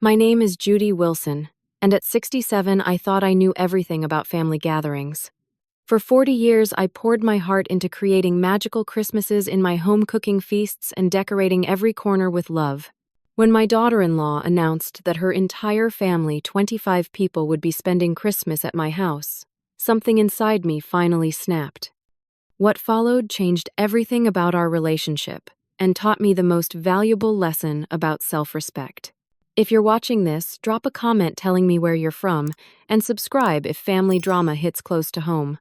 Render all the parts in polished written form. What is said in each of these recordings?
My name is Judy Wilson, and at 67 I thought I knew everything about family gatherings. For 40 years I poured my heart into creating magical Christmases in my home, cooking feasts and decorating every corner with love. When my daughter-in-law announced that her entire family, 25 people, would be spending Christmas at my house, something inside me finally snapped. What followed changed everything about our relationship and taught me the most valuable lesson about self-respect. If you're watching this, drop a comment telling me where you're from, and subscribe if family drama hits close to home.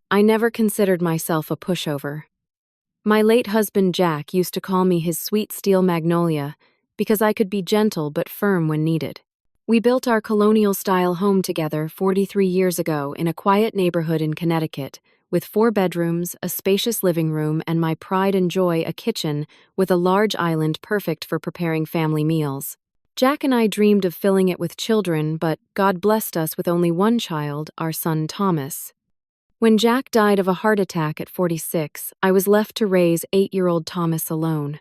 I never considered myself a pushover. My late husband Jack used to call me his sweet steel magnolia because I could be gentle but firm when needed. We built our colonial-style home together 43 years ago in a quiet neighborhood in Connecticut, with 4 bedrooms, a spacious living room, and my pride and joy, a kitchen with a large island perfect for preparing family meals. Jack and I dreamed of filling it with children, but God blessed us with only one child, our son Thomas. When Jack died of a heart attack at 46, I was left to raise 8-year-old Thomas alone.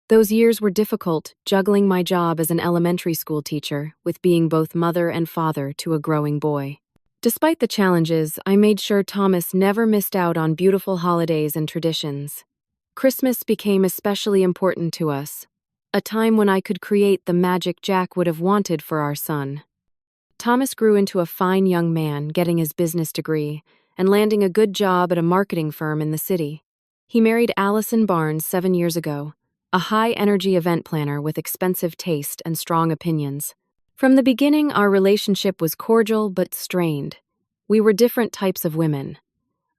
Those years were difficult, juggling my job as an elementary school teacher with being both mother and father to a growing boy. Despite the challenges, I made sure Thomas never missed out on beautiful holidays and traditions. Christmas became especially important to us, a time when I could create the magic Jack would have wanted for our son. Thomas grew into a fine young man, getting his business degree and landing a good job at a marketing firm in the city. He married Allison Barnes 7 years ago, a high-energy event planner with expensive taste and strong opinions. From the beginning, our relationship was cordial but strained. We were different types of women.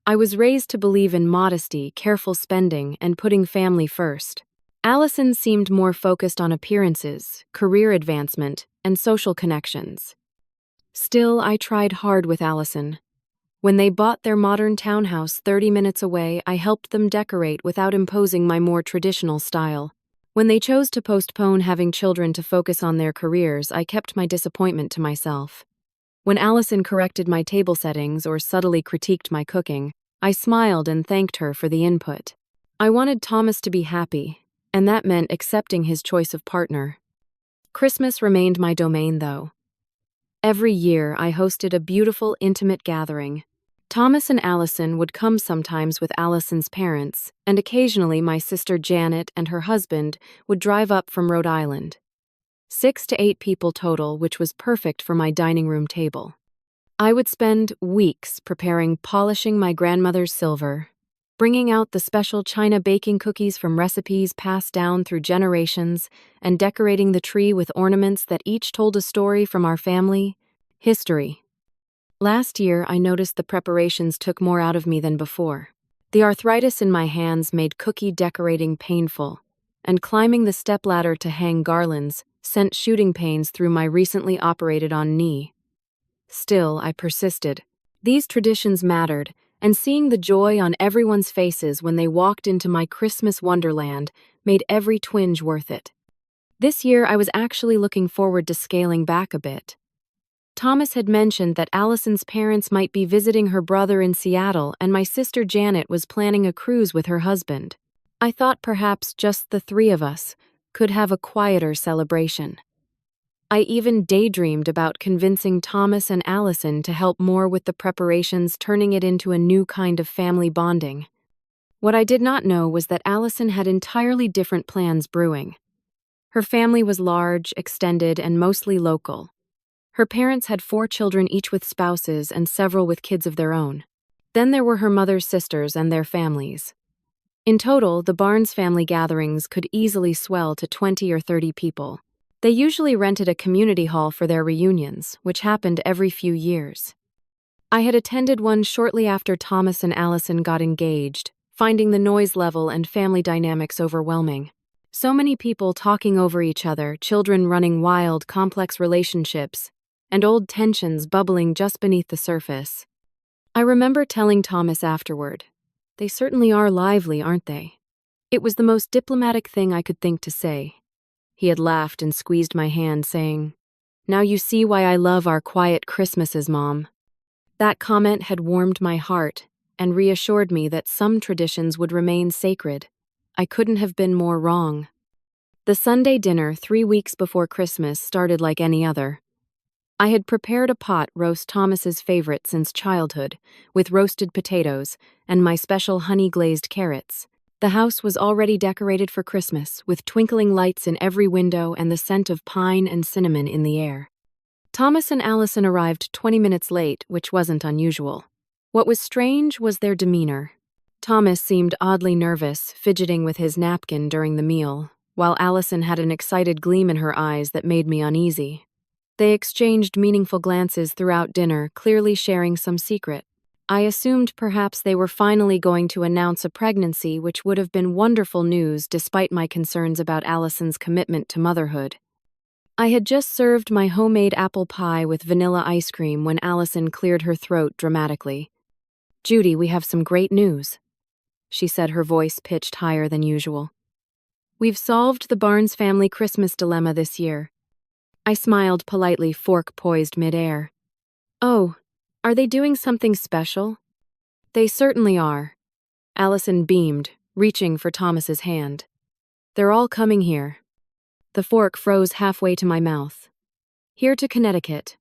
I was raised to believe in modesty, careful spending, and putting family first. Allison seemed more focused on appearances, career advancement, and social connections. Still, I tried hard with Allison. When they bought their modern townhouse 30 minutes away, I helped them decorate without imposing my more traditional style. When they chose to postpone having children to focus on their careers, I kept my disappointment to myself. When Allison corrected my table settings or subtly critiqued my cooking, I smiled and thanked her for the input. I wanted Thomas to be happy, and that meant accepting his choice of partner. Christmas remained my domain, though. Every year, I hosted a beautiful, intimate gathering. Thomas and Allison would come sometimes with Allison's parents, and occasionally my sister Janet and her husband would drive up from Rhode Island. 6 to 8 people total, which was perfect for my dining room table. I would spend weeks polishing my grandmother's silver, bringing out the special China baking cookies from recipes passed down through generations, and decorating the tree with ornaments that each told a story from our family history. Last year, I noticed the preparations took more out of me than before. The arthritis in my hands made cookie decorating painful, and climbing the stepladder to hang garlands sent shooting pains through my recently operated-on knee. Still, I persisted. These traditions mattered, and seeing the joy on everyone's faces when they walked into my Christmas wonderland made every twinge worth it. This year, I was actually looking forward to scaling back a bit. Thomas had mentioned that Allison's parents might be visiting her brother in Seattle, and my sister Janet was planning a cruise with her husband. I thought perhaps just the 3 of us could have a quieter celebration. I even daydreamed about convincing Thomas and Allison to help more with the preparations, turning it into a new kind of family bonding. What I did not know was that Allison had entirely different plans brewing. Her family was large, extended, and mostly local. Her parents had 4 children, each with spouses and several with kids of their own. Then there were her mother's sisters and their families. In total, the Barnes family gatherings could easily swell to 20 or 30 people. They usually rented a community hall for their reunions, which happened every few years. I had attended one shortly after Thomas and Allison got engaged, finding the noise level and family dynamics overwhelming. So many people talking over each other, children running wild, complex relationships, and old tensions bubbling just beneath the surface. I remember telling Thomas afterward, "They certainly are lively, aren't they?" It was the most diplomatic thing I could think to say. He had laughed and squeezed my hand, saying, "Now you see why I love our quiet Christmases, Mom." That comment had warmed my heart and reassured me that some traditions would remain sacred. I couldn't have been more wrong. The Sunday dinner 3 weeks before Christmas started like any other. I had prepared a pot roast Thomas's favorite since childhood, with roasted potatoes and my special honey-glazed carrots. The house was already decorated for Christmas, with twinkling lights in every window and the scent of pine and cinnamon in the air. Thomas and Allison arrived 20 minutes late, which wasn't unusual. What was strange was their demeanor. Thomas seemed oddly nervous, fidgeting with his napkin during the meal, while Allison had an excited gleam in her eyes that made me uneasy. They exchanged meaningful glances throughout dinner, clearly sharing some secret. I assumed perhaps they were finally going to announce a pregnancy, which would have been wonderful news despite my concerns about Allison's commitment to motherhood. I had just served my homemade apple pie with vanilla ice cream when Allison cleared her throat dramatically. "Judy, we have some great news," she said, her voice pitched higher than usual. "We've solved the Barnes family Christmas dilemma this year." I smiled politely, fork poised midair. "Oh, are they doing something special?" "They certainly are." Allison beamed, reaching for Thomas's hand. "They're all coming here." The fork froze halfway to my mouth. "Here to Connecticut."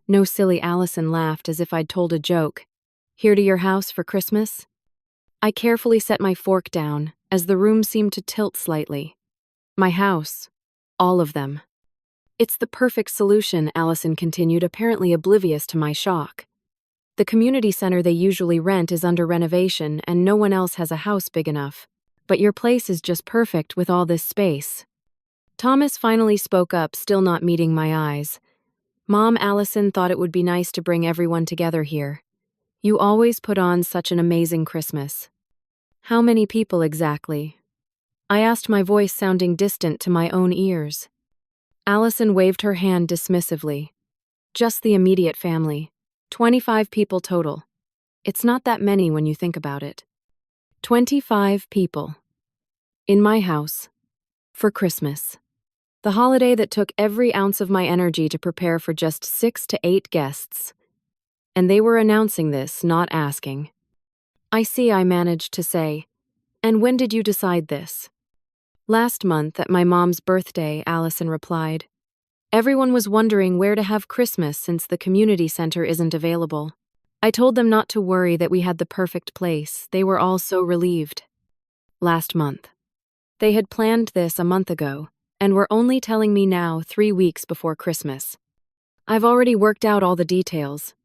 No, silly, Allison laughed as if I'd told a joke. "Here to your house for Christmas?" I carefully set my fork down, as the room seemed to tilt slightly. "My house. All of them." "It's the perfect solution," Allison continued, apparently oblivious to my shock. "The community center they usually rent is under renovation and no one else has a house big enough. But your place is just perfect with all this space." Thomas finally spoke up, still not meeting my eyes. "Mom, Allison thought it would be nice to bring everyone together here. You always put on such an amazing Christmas." "How many people exactly?" I asked, my voice sounding distant to my own ears. Allison waved her hand dismissively. "Just the immediate family. 25 people total. It's not that many when you think about it." 25 people. In my house. For Christmas. The holiday that took every ounce of my energy to prepare for just 6 to 8 guests. And they were announcing this, not asking. "I see," I managed to say. "And when did you decide this?" "Last month at my mom's birthday," Allison replied. "Everyone was wondering where to have Christmas since the community center isn't available. I told them not to worry, that we had the perfect place. They were all so relieved." Last month. They had planned this a month ago, and were only telling me now 3 weeks before Christmas. "I've already worked out all the details."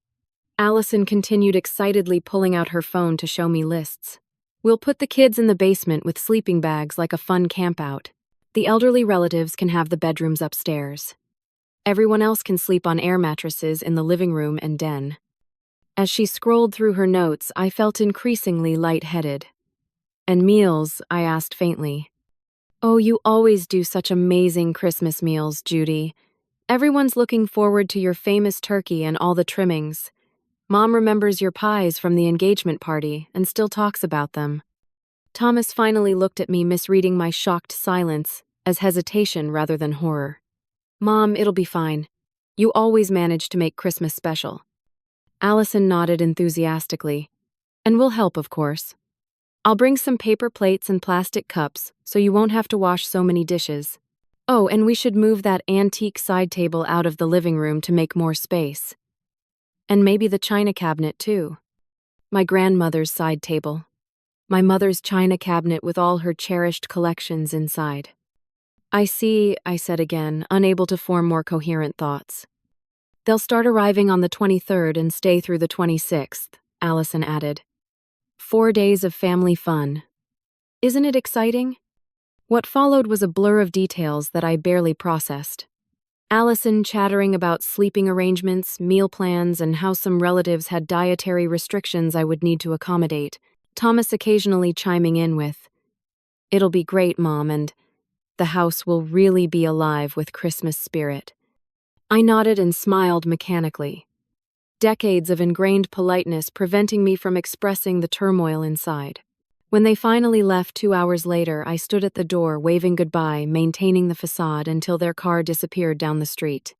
Allison continued, excitedly pulling out her phone to show me lists. "We'll put the kids in the basement with sleeping bags like a fun campout. The elderly relatives can have the bedrooms upstairs. Everyone else can sleep on air mattresses in the living room and den." As she scrolled through her notes, I felt increasingly lightheaded. "And meals?" I asked faintly. "Oh, you always do such amazing Christmas meals, Judy. Everyone's looking forward to your famous turkey and all the trimmings. Mom remembers your pies from the engagement party and still talks about them." Thomas finally looked at me, misreading my shocked silence as hesitation rather than horror. "Mom, it'll be fine. You always manage to make Christmas special." Allison nodded enthusiastically. "And we'll help, of course. I'll bring some paper plates and plastic cups so you won't have to wash so many dishes. Oh, and we should move that antique side table out of the living room to make more space. And maybe the china cabinet, too. My grandmother's side table. My mother's china cabinet with all her cherished collections inside." "I see," I said again, unable to form more coherent thoughts. "They'll start arriving on the 23rd and stay through the 26th, Allison added. 4 days of family fun. Isn't it exciting?" What followed was a blur of details that I barely processed. Allison chattering about sleeping arrangements, meal plans, and how some relatives had dietary restrictions I would need to accommodate. Thomas occasionally chiming in with, "It'll be great, Mom, and the house will really be alive with Christmas spirit." I nodded and smiled mechanically. Decades of ingrained politeness preventing me from expressing the turmoil inside. When they finally left 2 hours later, I stood at the door, waving goodbye, maintaining the facade until their car disappeared down the street.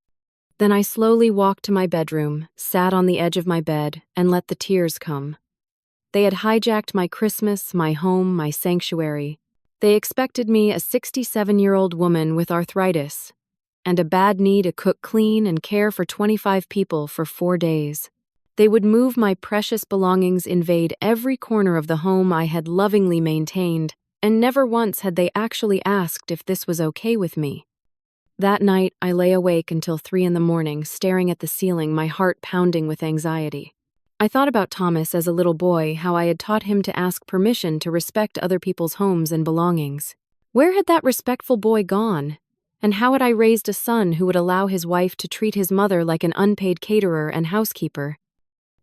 Then I slowly walked to my bedroom, sat on the edge of my bed, and let the tears come. They had hijacked my Christmas, my home, my sanctuary. They expected me, a 67-year-old woman with arthritis and a bad knee, to cook, clean, and care for 25 people for 4 days. They would move my precious belongings, invade every corner of the home I had lovingly maintained, and never once had they actually asked if this was okay with me. That night, I lay awake until 3 a.m, staring at the ceiling, my heart pounding with anxiety. I thought about Thomas as a little boy, how I had taught him to ask permission to respect other people's homes and belongings. Where had that respectful boy gone? And how had I raised a son who would allow his wife to treat his mother like an unpaid caterer and housekeeper?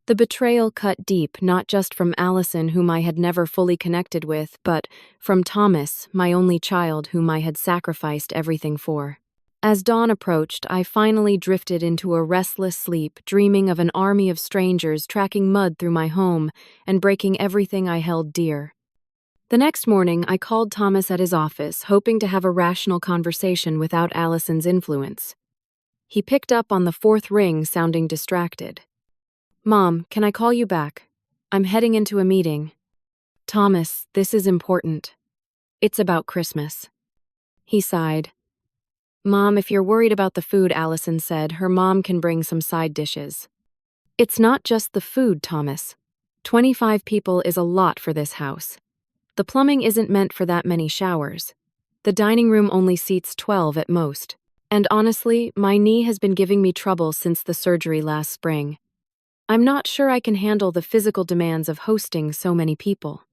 The betrayal cut deep, not just from Allison, whom I had never fully connected with, but from Thomas, my only child, whom I had sacrificed everything for. As dawn approached, I finally drifted into a restless sleep, dreaming of an army of strangers tracking mud through my home and breaking everything I held dear. The next morning, I called Thomas at his office, hoping to have a rational conversation without Allison's influence. He picked up on the 4th ring, sounding distracted. "Mom, can I call you back? I'm heading into a meeting." "Thomas, this is important. It's about Christmas." He sighed. "Mom, if you're worried about the food," Allison said, "her mom can bring some side dishes." "It's not just the food, Thomas. 25 people is a lot for this house. The plumbing isn't meant for that many showers. The dining room only seats 12 at most. And honestly, my knee has been giving me trouble since the surgery last spring. I'm not sure I can handle the physical demands of hosting so many people."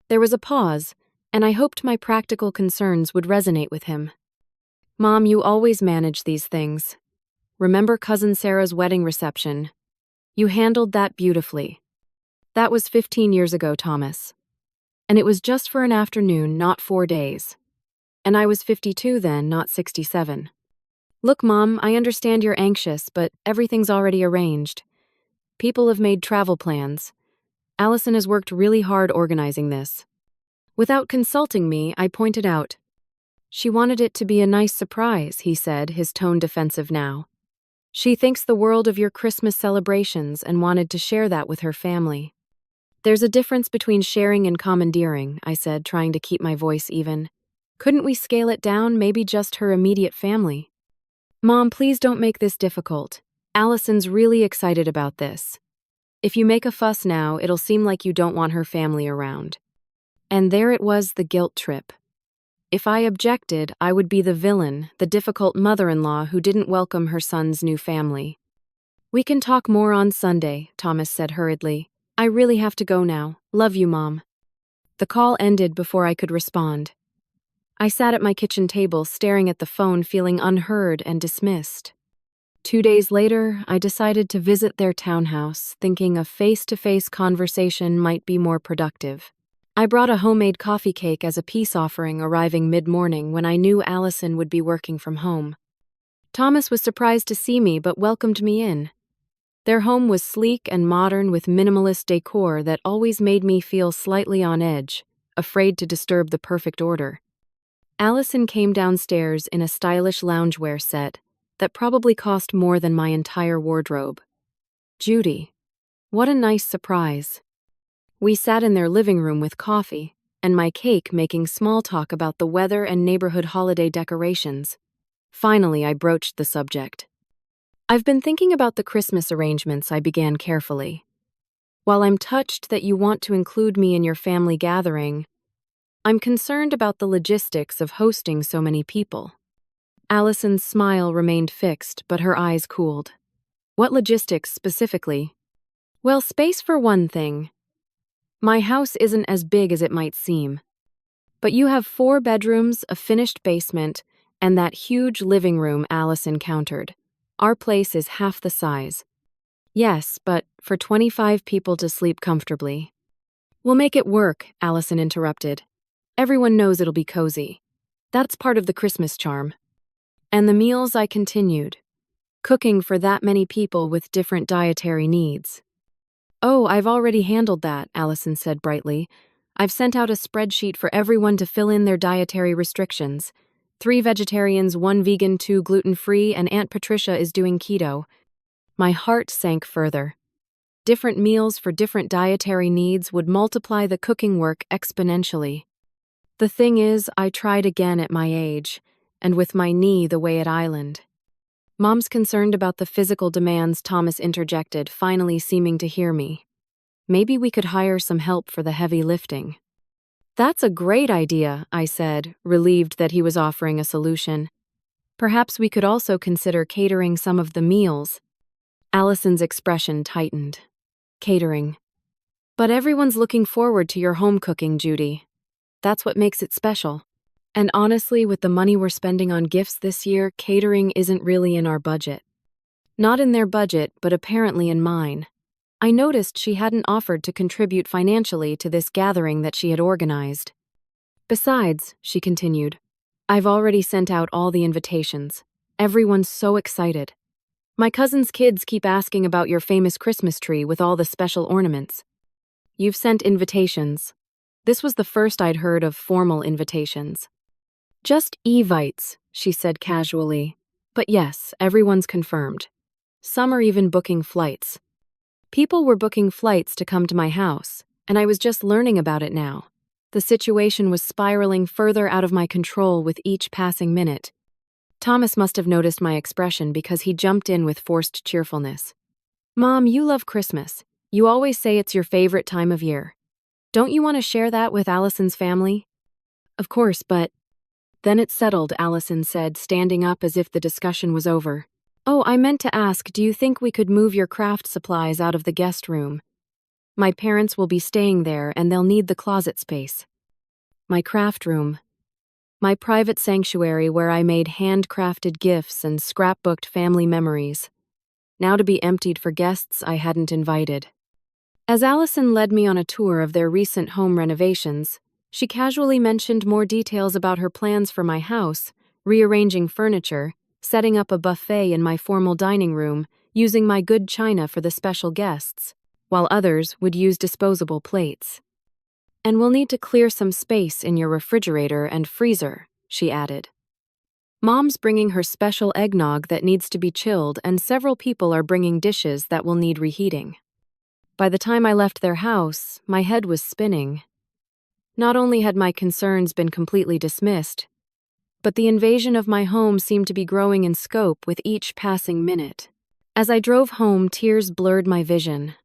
There was a pause, and I hoped my practical concerns would resonate with him. "Mom, you always manage these things. Remember Cousin Sarah's wedding reception? You handled that beautifully. That was 15 years ago, Thomas. And it was just for an afternoon, not 4 days. And I was 52 then, not 67. Look, Mom, I understand you're anxious, but everything's already arranged. People have made travel plans. Allison has worked really hard organizing this." Without consulting me, I pointed out. "She wanted it to be a nice surprise," he said, his tone defensive now. "She thinks the world of your Christmas celebrations and wanted to share that with her family." "There's a difference between sharing and commandeering," I said, trying to keep my voice even. "Couldn't we scale it down, maybe just her immediate family?" "Mom, please don't make this difficult. Allison's really excited about this. If you make a fuss now, it'll seem like you don't want her family around." And there it was, the guilt trip. If I objected, I would be the villain, the difficult mother-in-law who didn't welcome her son's new family. "We can talk more on Sunday," Thomas said hurriedly. "I really have to go now. Love you, Mom." The call ended before I could respond. I sat at my kitchen table, staring at the phone, feeling unheard and dismissed. 2 days later, I decided to visit their townhouse, thinking a face-to-face conversation might be more productive. I brought a homemade coffee cake as a peace offering, arriving mid-morning when I knew Allison would be working from home. Thomas was surprised to see me but welcomed me in. Their home was sleek and modern, with minimalist decor that always made me feel slightly on edge, afraid to disturb the perfect order. Allison came downstairs in a stylish loungewear set that probably cost more than my entire wardrobe. "Judy, what a nice surprise." We sat in their living room with coffee and my cake, making small talk about the weather and neighborhood holiday decorations. Finally, I broached the subject. "I've been thinking about the Christmas arrangements," I began carefully. "While I'm touched that you want to include me in your family gathering, I'm concerned about the logistics of hosting so many people." Allison's smile remained fixed, but her eyes cooled. "What logistics specifically?" "Well, space for one thing. My house isn't as big as it might seem. But you have 4 bedrooms, a finished basement, and that huge living room," Allison countered. "Our place is half the size." "Yes, but for 25 people to sleep comfortably." "We'll make it work," Allison interrupted. "Everyone knows it'll be cozy. That's part of the Christmas charm." "And the meals," I continued. "Cooking for that many people with different dietary needs." "Oh, I've already handled that," Allison said brightly. "I've sent out a spreadsheet for everyone to fill in their dietary restrictions. 3 vegetarians, 1 vegan, 2 gluten-free, and Aunt Patricia is doing keto." My heart sank further. Different meals for different dietary needs would multiply the cooking work exponentially. The thing is, I tried again at my age, and with my knee the way at Island. Mom's concerned about the physical demands, Thomas interjected, finally seeming to hear me. Maybe we could hire some help for the heavy lifting. That's a great idea, I said, relieved that he was offering a solution. Perhaps we could also consider catering some of the meals. Allison's expression tightened. Catering. But everyone's looking forward to your home cooking, Judy. That's what makes it special. And honestly, with the money we're spending on gifts this year, catering isn't really in our budget. Not in their budget, but apparently in mine. I noticed she hadn't offered to contribute financially to this gathering that she had organized. Besides, she continued, I've already sent out all the invitations. Everyone's so excited. My cousin's kids keep asking about your famous Christmas tree with all the special ornaments. You've sent invitations. This was the first I'd heard of formal invitations. Just evites, she said casually. But yes, everyone's confirmed. Some are even booking flights. People were booking flights to come to my house, and I was just learning about it now. The situation was spiraling further out of my control with each passing minute. Thomas must have noticed my expression because he jumped in with forced cheerfulness. Mom, you love Christmas. You always say it's your favorite time of year. Don't you want to share that with Allison's family? Of course, but... Then it's settled, Allison said, standing up as if the discussion was over. Oh, I meant to ask, do you think we could move your craft supplies out of the guest room? My parents will be staying there and they'll need the closet space. My craft room. My private sanctuary where I made handcrafted gifts and scrapbooked family memories. Now to be emptied for guests I hadn't invited. As Allison led me on a tour of their recent home renovations, she casually mentioned more details about her plans for my house, rearranging furniture, setting up a buffet in my formal dining room, using my good china for the special guests, while others would use disposable plates. And we'll need to clear some space in your refrigerator and freezer, she added. Mom's bringing her special eggnog that needs to be chilled, and several people are bringing dishes that will need reheating. By the time I left their house, my head was spinning. Not only had my concerns been completely dismissed, but the invasion of my home seemed to be growing in scope with each passing minute. As I drove home, tears blurred my vision.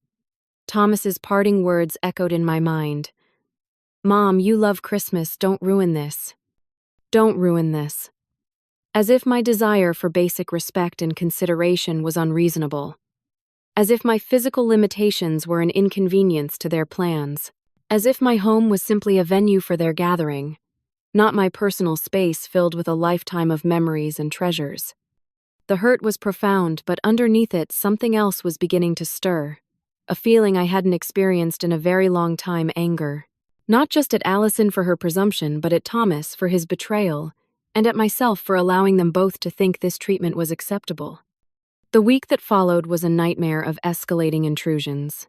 Thomas's parting words echoed in my mind. Mom, you love Christmas, don't ruin this. Don't ruin this. As if my desire for basic respect and consideration was unreasonable. As if my physical limitations were an inconvenience to their plans. As if my home was simply a venue for their gathering, not my personal space filled with a lifetime of memories and treasures. The hurt was profound, but underneath it something else was beginning to stir. A feeling I hadn't experienced in a very long time, anger. Not just at Allison for her presumption, but at Thomas for his betrayal, and at myself for allowing them both to think this treatment was acceptable. The week that followed was a nightmare of escalating intrusions.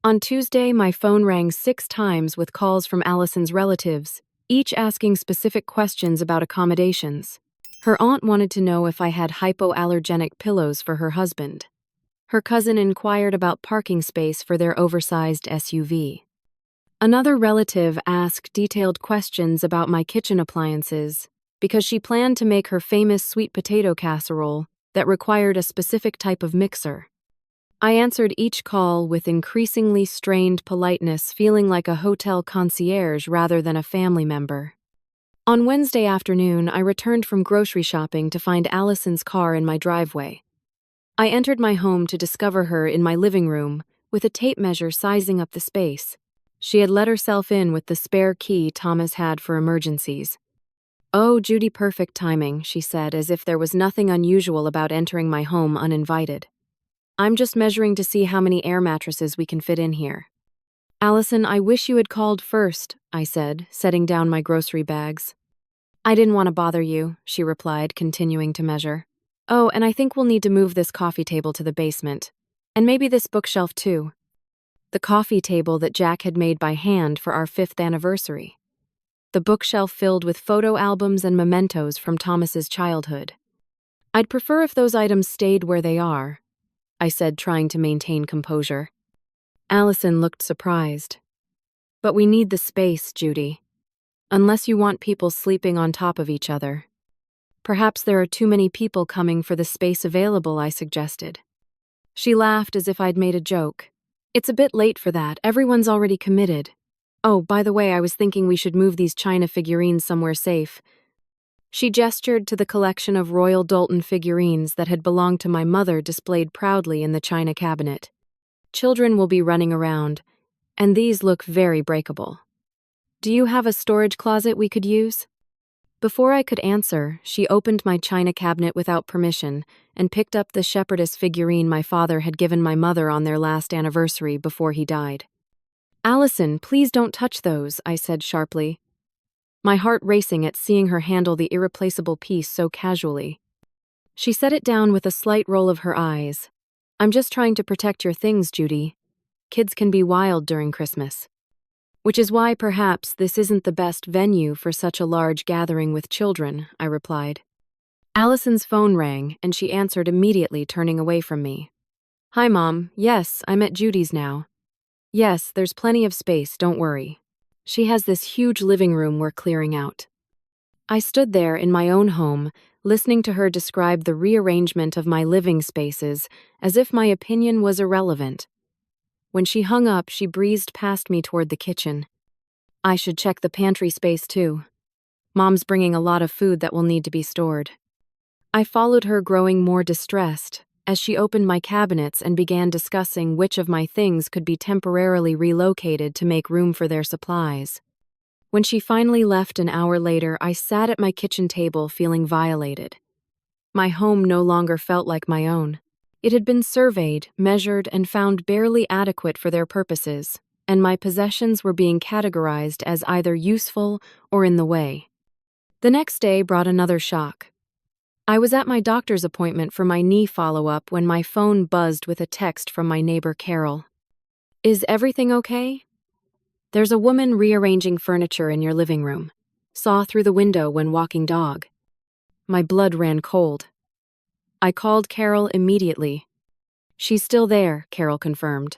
On Tuesday, my phone rang 6 times with calls from Allison's relatives, each asking specific questions about accommodations. Her aunt wanted to know if I had hypoallergenic pillows for her husband. Her cousin inquired about parking space for their oversized SUV. Another relative asked detailed questions about my kitchen appliances because she planned to make her famous sweet potato casserole that required a specific type of mixer. I answered each call with increasingly strained politeness, feeling like a hotel concierge rather than a family member. On Wednesday afternoon, I returned from grocery shopping to find Allison's car in my driveway. I entered my home to discover her in my living room, with a tape measure sizing up the space. She had let herself in with the spare key Thomas had for emergencies. Oh, Judy, perfect timing, she said, as if there was nothing unusual about entering my home uninvited. I'm just measuring to see how many air mattresses we can fit in here. Allison, I wish you had called first, I said, setting down my grocery bags. I didn't want to bother you, she replied, continuing to measure. Oh, and I think we'll need to move this coffee table to the basement. And maybe this bookshelf too. The coffee table that Jack had made by hand for our 5th anniversary. The bookshelf filled with photo albums and mementos from Thomas's childhood. I'd prefer if those items stayed where they are, I said, trying to maintain composure. Allison looked surprised. But we need the space, Judy. Unless you want people sleeping on top of each other. Perhaps there are too many people coming for the space available, I suggested. She laughed as if I'd made a joke. It's a bit late for that, everyone's already committed. Oh, by the way, I was thinking we should move these china figurines somewhere safe. She gestured to the collection of Royal Doulton figurines that had belonged to my mother displayed proudly in the china cabinet. Children will be running around, and these look very breakable. Do you have a storage closet we could use? Before I could answer, she opened my china cabinet without permission and picked up the shepherdess figurine my father had given my mother on their last anniversary before he died. Allison, please don't touch those, I said sharply, my heart racing at seeing her handle the irreplaceable piece so casually. She set it down with a slight roll of her eyes. I'm just trying to protect your things, Judy. Kids can be wild during Christmas. Which is why perhaps this isn't the best venue for such a large gathering with children, I replied. Allison's phone rang, and she answered immediately, turning away from me. Hi, Mom. Yes, I'm at Judy's now. Yes, there's plenty of space, don't worry. She has this huge living room we're clearing out. I stood there in my own home, listening to her describe the rearrangement of my living spaces as if my opinion was irrelevant. When she hung up, she breezed past me toward the kitchen. I should check the pantry space too. Mom's bringing a lot of food that will need to be stored. I followed her, growing more distressed, as she opened my cabinets and began discussing which of my things could be temporarily relocated to make room for their supplies. When she finally left an hour later, I sat at my kitchen table feeling violated. My home no longer felt like my own. It had been surveyed, measured, and found barely adequate for their purposes, and my possessions were being categorized as either useful or in the way. The next day brought another shock. I was at my doctor's appointment for my knee follow-up when my phone buzzed with a text from my neighbor Carol. Is everything okay? There's a woman rearranging furniture in your living room. Saw through the window when walking dog. My blood ran cold. I called Carol immediately. She's still there, Carol confirmed.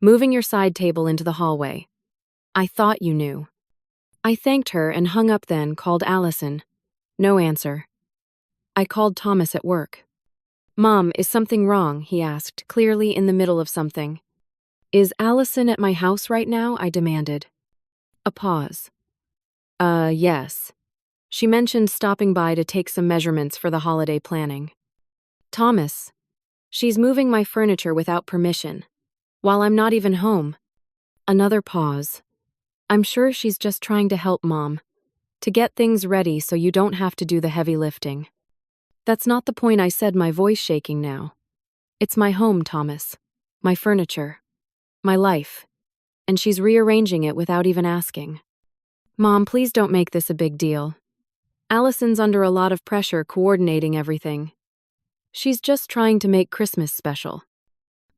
Moving your side table into the hallway. I thought you knew. I thanked her and hung up, then called Allison. No answer. I called Thomas at work. Mom, is something wrong? He asked, clearly in the middle of something. Is Allison at my house right now? I demanded. A pause. Yes. She mentioned stopping by to take some measurements for the holiday planning. Thomas. She's moving my furniture without permission, while I'm not even home. Another pause. I'm sure she's just trying to help, Mom. To get things ready so you don't have to do the heavy lifting. That's not the point, I said, my voice shaking now. It's my home, Thomas. My furniture. My life. And she's rearranging it without even asking. Mom, please don't make this a big deal. Allison's under a lot of pressure coordinating everything. She's just trying to make Christmas special.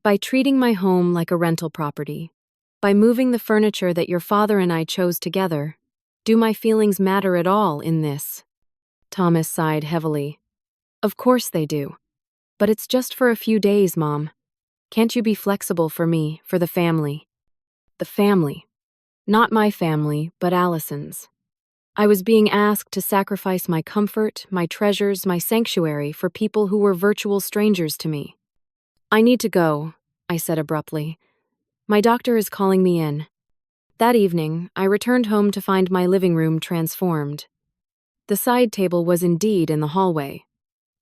By treating my home like a rental property. By moving the furniture that your father and I chose together. Do my feelings matter at all in this? Thomas sighed heavily. Of course they do. But it's just for a few days, Mom. Can't you be flexible for me, for the family? The family. Not my family, but Allison's. I was being asked to sacrifice my comfort, my treasures, my sanctuary for people who were virtual strangers to me. I need to go, I said abruptly. My doctor is calling me in. That evening, I returned home to find my living room transformed. The side table was indeed in the hallway.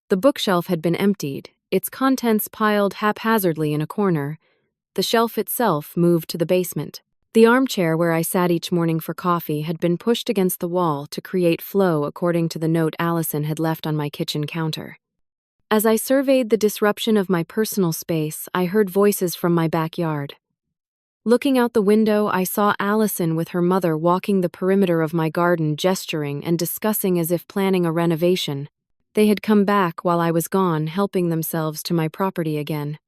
The bookshelf had been emptied, its contents piled haphazardly in a corner. The shelf itself moved to the basement. The armchair where I sat each morning for coffee had been pushed against the wall to create flow according to the note Allison had left on my kitchen counter. As I surveyed the disruption of my personal space, I heard voices from my backyard. Looking out the window, I saw Allison with her mother walking the perimeter of my garden, gesturing and discussing as if planning a renovation. They had come back while I was gone, helping themselves to my property again.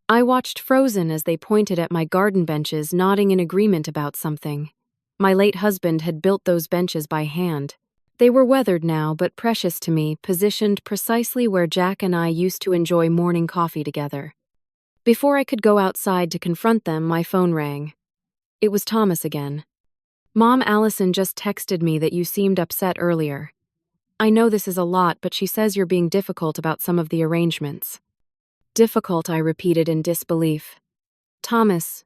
I watched frozen as they pointed at my garden benches, nodding in agreement about something. My late husband had built those benches by hand. They were weathered now, but precious to me, positioned precisely where Jack and I used to enjoy morning coffee together. Before I could go outside to confront them, my phone rang. It was Thomas again. Mom, Allison just texted me that you seemed upset earlier. I know this is a lot, but she says you're being difficult about some of the arrangements. Difficult, I repeated in disbelief. Thomas.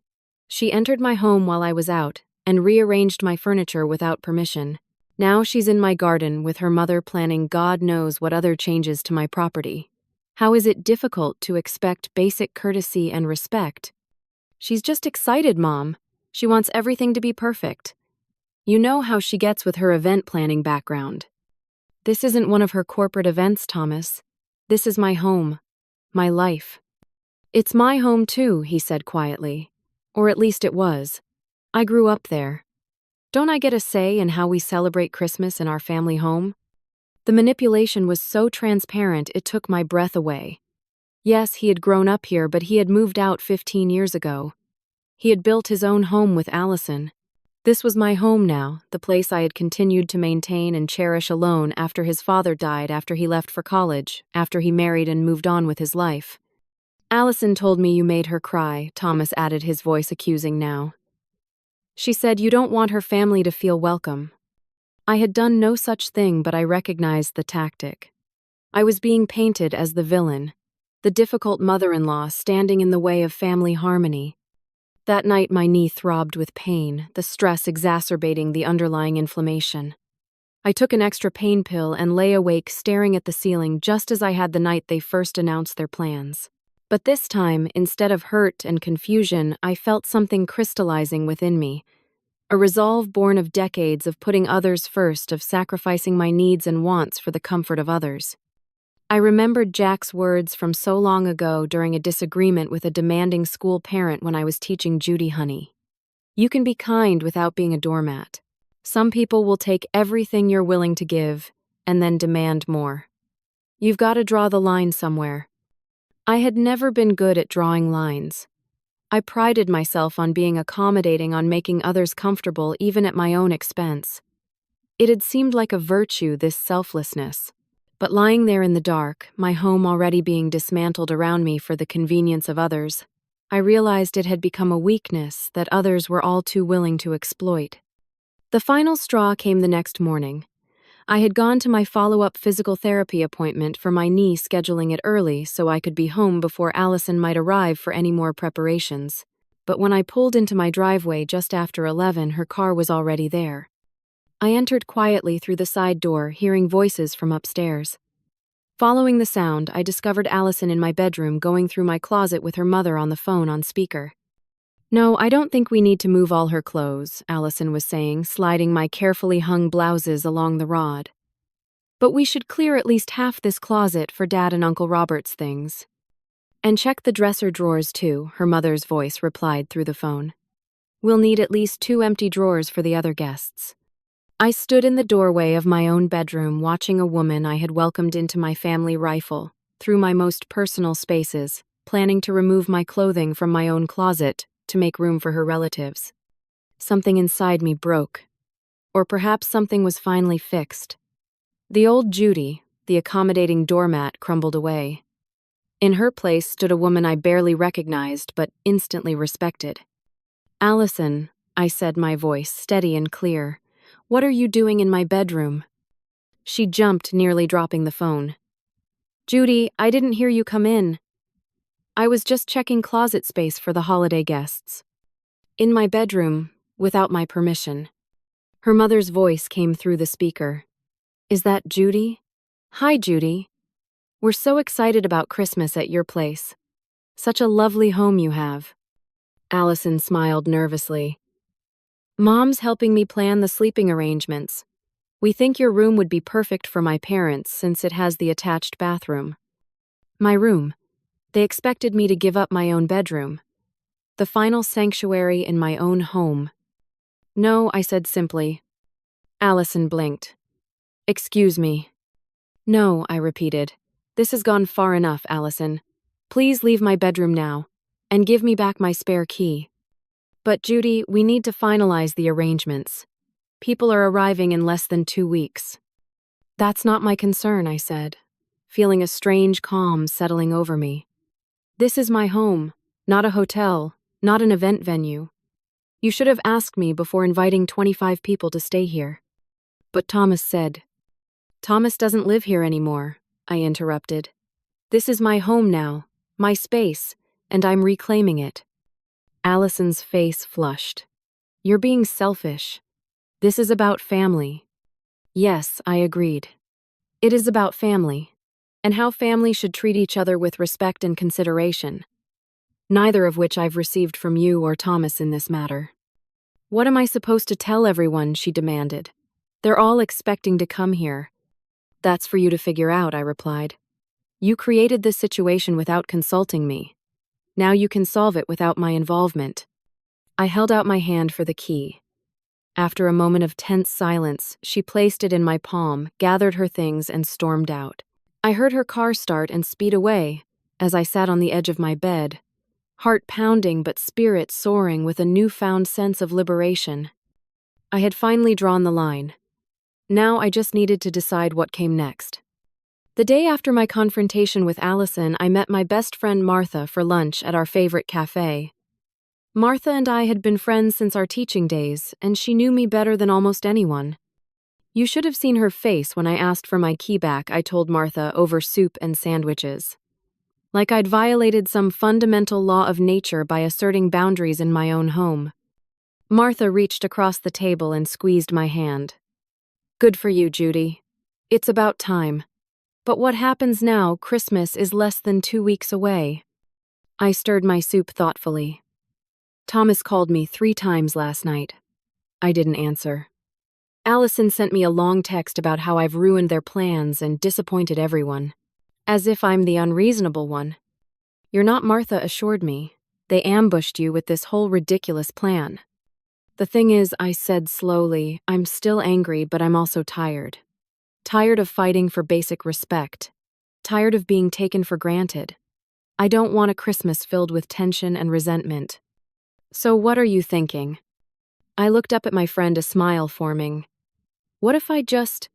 She entered my home while I was out and rearranged my furniture without permission. Now she's in my garden with her mother planning God knows what other changes to my property. How is it difficult to expect basic courtesy and respect? She's just excited, Mom. She wants everything to be perfect. You know how she gets with her event planning background. This isn't one of her corporate events, Thomas. This is my home. My life. It's my home too, he said quietly. Or at least it was. I grew up there. Don't I get a say in how we celebrate Christmas in our family home? The manipulation was so transparent it took my breath away. Yes, he had grown up here, but he had moved out 15 years ago. He had built his own home with Allison. This was my home now, the place I had continued to maintain and cherish alone after his father died, after he left for college, after he married and moved on with his life. Allison told me you made her cry, Thomas added, his voice accusing now. She said you don't want her family to feel welcome. I had done no such thing, but I recognized the tactic. I was being painted as the villain, the difficult mother-in-law standing in the way of family harmony. That night my knee throbbed with pain, the stress exacerbating the underlying inflammation. I took an extra pain pill and lay awake staring at the ceiling just as I had the night they first announced their plans. But this time, instead of hurt and confusion, I felt something crystallizing within me. A resolve born of decades of putting others first, of sacrificing my needs and wants for the comfort of others. I remembered Jack's words from so long ago during a disagreement with a demanding school parent when I was teaching Judy, honey. You can be kind without being a doormat. Some people will take everything you're willing to give and then demand more. You've got to draw the line somewhere. I had never been good at drawing lines. I prided myself on being accommodating, on making others comfortable even at my own expense. It had seemed like a virtue, this selflessness. But lying there in the dark, my home already being dismantled around me for the convenience of others, I realized it had become a weakness that others were all too willing to exploit. The final straw came the next morning. I had gone to my follow-up physical therapy appointment for my knee, scheduling it early so I could be home before Allison might arrive for any more preparations. But when I pulled into my driveway just after 11, her car was already there. I entered quietly through the side door, hearing voices from upstairs. Following the sound, I discovered Allison in my bedroom, going through my closet with her mother on the phone on speaker. No, I don't think we need to move all her clothes, Allison was saying, sliding my carefully hung blouses along the rod. But we should clear at least half this closet for Dad and Uncle Robert's things. And check the dresser drawers too, her mother's voice replied through the phone. We'll need at least 2 empty drawers for the other guests. I stood in the doorway of my own bedroom, watching a woman I had welcomed into my family rifle through my most personal spaces, planning to remove my clothing from my own closet to make room for her relatives. Something inside me broke. Or perhaps something was finally fixed. The old Judy, the accommodating doormat, crumbled away. In her place stood a woman I barely recognized but instantly respected. Allison, I said, my voice steady and clear. What are you doing in my bedroom? She jumped, nearly dropping the phone. Judy, I didn't hear you come in. I was just checking closet space for the holiday guests. In my bedroom, without my permission. Her mother's voice came through the speaker. Is that Judy? Hi, Judy. We're so excited about Christmas at your place. Such a lovely home you have. Allison smiled nervously. Mom's helping me plan the sleeping arrangements. We think your room would be perfect for my parents since it has the attached bathroom. My room. They expected me to give up my own bedroom. The final sanctuary in my own home. No, I said simply. Allison blinked. Excuse me. No, I repeated. This has gone far enough, Allison. Please leave my bedroom now, and give me back my spare key. But Judy, we need to finalize the arrangements. People are arriving in less than 2 weeks. That's not my concern, I said, feeling a strange calm settling over me. This is my home, not a hotel, not an event venue. You should have asked me before inviting 25 people to stay here. But Thomas said. Thomas doesn't live here anymore, I interrupted. This is my home now, my space, and I'm reclaiming it. Allison's face flushed. You're being selfish. This is about family. Yes, I agreed. It is about family, and how family should treat each other with respect and consideration, neither of which I've received from you or Thomas in this matter. What am I supposed to tell everyone? She demanded. They're all expecting to come here. That's for you to figure out, I replied. You created this situation without consulting me. Now you can solve it without my involvement. I held out my hand for the key. After a moment of tense silence, she placed it in my palm, gathered her things, and stormed out. I heard her car start and speed away as I sat on the edge of my bed, heart pounding but spirit soaring with a newfound sense of liberation. I had finally drawn the line. Now I just needed to decide what came next. The day after my confrontation with Allison, I met my best friend Martha for lunch at our favorite cafe. Martha and I had been friends since our teaching days, and she knew me better than almost anyone. You should have seen her face when I asked for my key back, I told Martha, over soup and sandwiches. Like I'd violated some fundamental law of nature by asserting boundaries in my own home. Martha reached across the table and squeezed my hand. Good for you, Judy. It's about time. But what happens now? Christmas is less than 2 weeks away. I stirred my soup thoughtfully. Thomas called me 3 times last night. I didn't answer. Allison sent me a long text about how I've ruined their plans and disappointed everyone. As if I'm the unreasonable one. You're not, Martha assured me. They ambushed you with this whole ridiculous plan. The thing is, I said slowly, I'm still angry, but I'm also tired. Tired of fighting for basic respect. Tired of being taken for granted. I don't want a Christmas filled with tension and resentment. So what are you thinking? I looked up at my friend, a smile forming. What if I just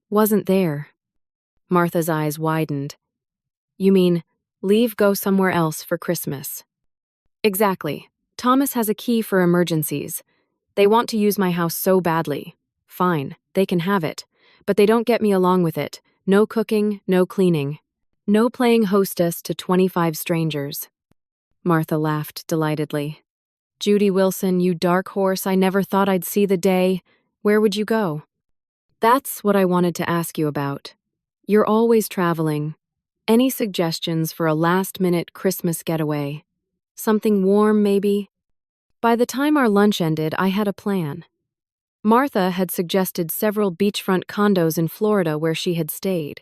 wasn't there? Martha's eyes widened. You mean, leave, go somewhere else for Christmas? Exactly. Thomas has a key for emergencies. They want to use my house so badly. Fine, they can have it. But they don't get me along with it. No cooking, no cleaning. No playing hostess to 25 strangers. Martha laughed delightedly. Judy Wilson, you dark horse, I never thought I'd see the day. Where would you go? That's what I wanted to ask you about. You're always traveling. Any suggestions for a last-minute Christmas getaway? Something warm, maybe? By the time our lunch ended, I had a plan. Martha had suggested several beachfront condos in Florida where she had stayed.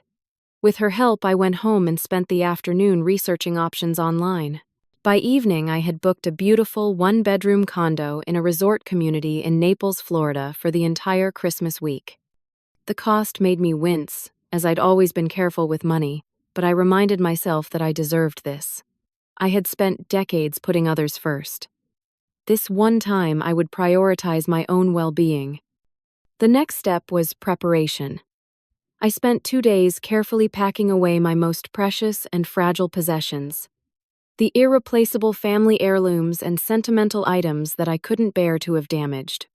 With her help, I went home and spent the afternoon researching options online. By evening, I had booked a beautiful 1-bedroom condo in a resort community in Naples, Florida for the entire Christmas week. The cost made me wince, as I'd always been careful with money, but I reminded myself that I deserved this. I had spent decades putting others first. This one time, I would prioritize my own well-being. The next step was preparation. I spent 2 days carefully packing away my most precious and fragile possessions. The irreplaceable family heirlooms and sentimental items that I couldn't bear to have damaged.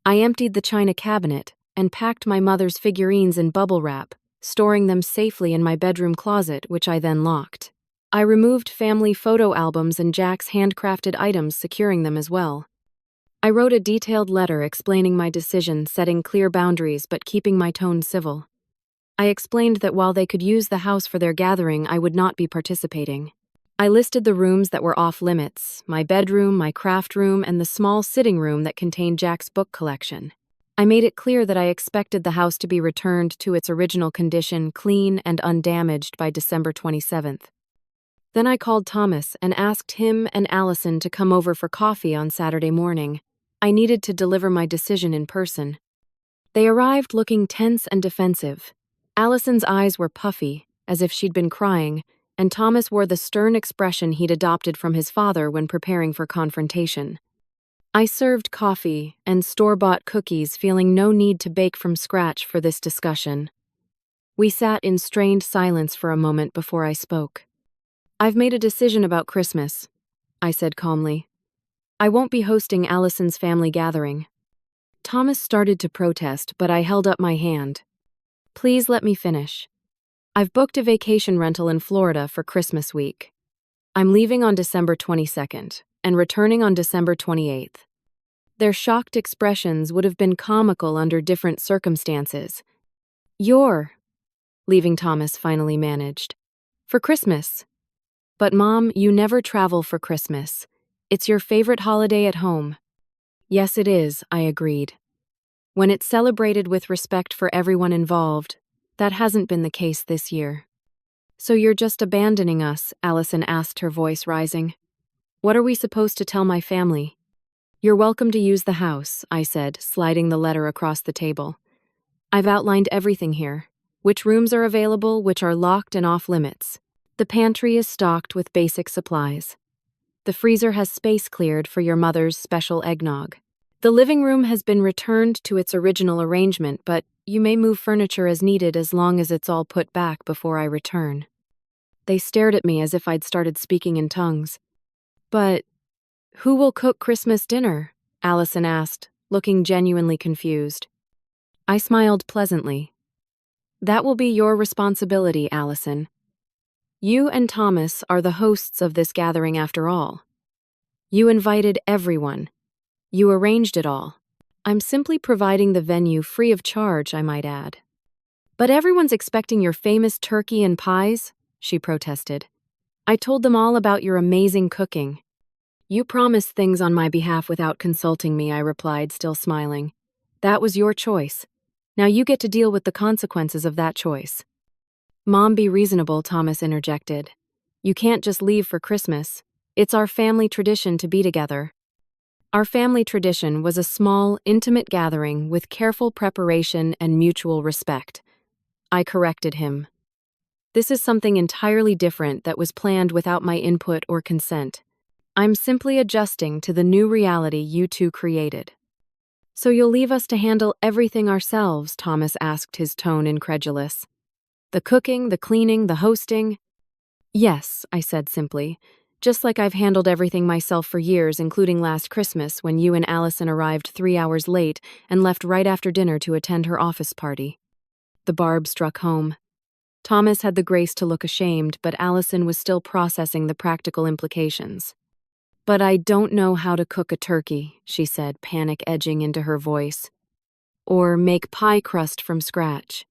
I emptied the china cabinet and packed my mother's figurines in bubble wrap, storing them safely in my bedroom closet, which I then locked. I removed family photo albums and Jack's handcrafted items, securing them as well. I wrote a detailed letter explaining my decision, setting clear boundaries but keeping my tone civil. I explained that while they could use the house for their gathering, I would not be participating. I listed the rooms that were off limits, my bedroom, my craft room, and the small sitting room that contained Jack's book collection. I made it clear that I expected the house to be returned to its original condition, clean and undamaged, by December 27th. Then I called Thomas and asked him and Allison to come over for coffee on Saturday morning. I needed to deliver my decision in person. They arrived looking tense and defensive. Allison's eyes were puffy, as if she'd been crying, and Thomas wore the stern expression he'd adopted from his father when preparing for confrontation. I served coffee and store-bought cookies, feeling no need to bake from scratch for this discussion. We sat in strained silence for a moment before I spoke. I've made a decision about Christmas, I said calmly. I won't be hosting Allison's family gathering. Thomas started to protest, but I held up my hand. Please let me finish. I've booked a vacation rental in Florida for Christmas week. I'm leaving on December 22nd and returning on December 28th. Their shocked expressions would have been comical under different circumstances. You're leaving, Thomas finally managed. For Christmas. But Mom, you never travel for Christmas. It's your favorite holiday at home. Yes, it is, I agreed. When it's celebrated with respect for everyone involved, that hasn't been the case this year. So you're just abandoning us, Allison asked, her voice rising. What are we supposed to tell my family? You're welcome to use the house, I said, sliding the letter across the table. I've outlined everything here. Which rooms are available, which are locked and off limits. The pantry is stocked with basic supplies. The freezer has space cleared for your mother's special eggnog. The living room has been returned to its original arrangement, but you may move furniture as needed as long as it's all put back before I return. They stared at me as if I'd started speaking in tongues. But who will cook Christmas dinner? Allison asked, looking genuinely confused. I smiled pleasantly. That will be your responsibility, Allison. You and Thomas are the hosts of this gathering after all. You invited everyone. You arranged it all. I'm simply providing the venue free of charge, I might add. But everyone's expecting your famous turkey and pies, she protested. I told them all about your amazing cooking. You promised things on my behalf without consulting me, I replied, still smiling. That was your choice. Now you get to deal with the consequences of that choice. Mom, be reasonable, Thomas interjected. You can't just leave for Christmas. It's our family tradition to be together. Our family tradition was a small, intimate gathering with careful preparation and mutual respect. I corrected him. This is something entirely different that was planned without my input or consent. I'm simply adjusting to the new reality you two created. So you'll leave us to handle everything ourselves? Thomas asked, his tone incredulous. The cooking, the cleaning, the hosting? Yes, I said simply, just like I've handled everything myself for years, including last Christmas when you and Allison arrived 3 hours late and left right after dinner to attend her office party. The barb struck home. Thomas had the grace to look ashamed, but Allison was still processing the practical implications. But I don't know how to cook a turkey, she said, panic edging into her voice. Or make pie crust from scratch.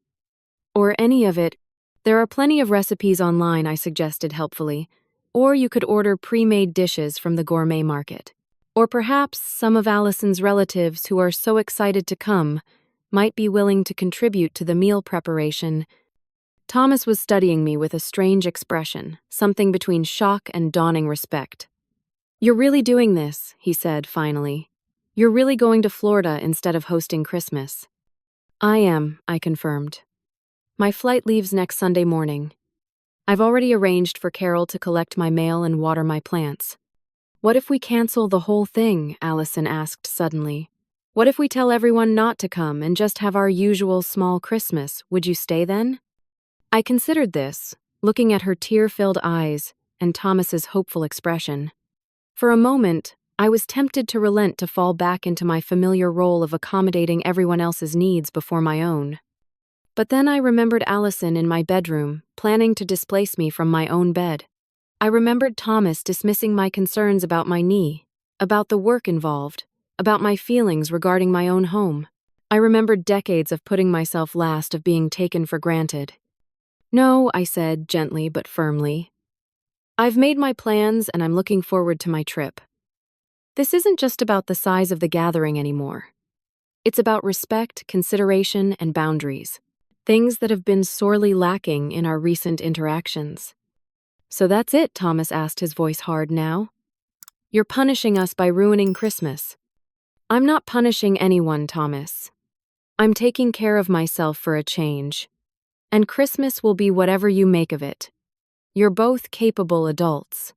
Or any of it. There are plenty of recipes online, I suggested helpfully. Or you could order pre-made dishes from the gourmet market. Or perhaps some of Allison's relatives who are so excited to come might be willing to contribute to the meal preparation. Thomas was studying me with a strange expression, something between shock and dawning respect. You're really doing this, he said finally. You're really going to Florida instead of hosting Christmas. I am, I confirmed. My flight leaves next Sunday morning. I've already arranged for Carol to collect my mail and water my plants. What if we cancel the whole thing? Allison asked suddenly. What if we tell everyone not to come and just have our usual small Christmas? Would you stay then? I considered this, looking at her tear-filled eyes and Thomas's hopeful expression. For a moment, I was tempted to relent to fall back into my familiar role of accommodating everyone else's needs before my own. But then I remembered Allison in my bedroom, planning to displace me from my own bed. I remembered Thomas dismissing my concerns about my knee, about the work involved, about my feelings regarding my own home. I remembered decades of putting myself last, of being taken for granted. No, I said, gently but firmly. I've made my plans and I'm looking forward to my trip. This isn't just about the size of the gathering anymore. It's about respect, consideration, and boundaries. Things that have been sorely lacking in our recent interactions. So that's it, Thomas asked, his voice hard now. You're punishing us by ruining Christmas. I'm not punishing anyone, Thomas. I'm taking care of myself for a change. And Christmas will be whatever you make of it. You're both capable adults.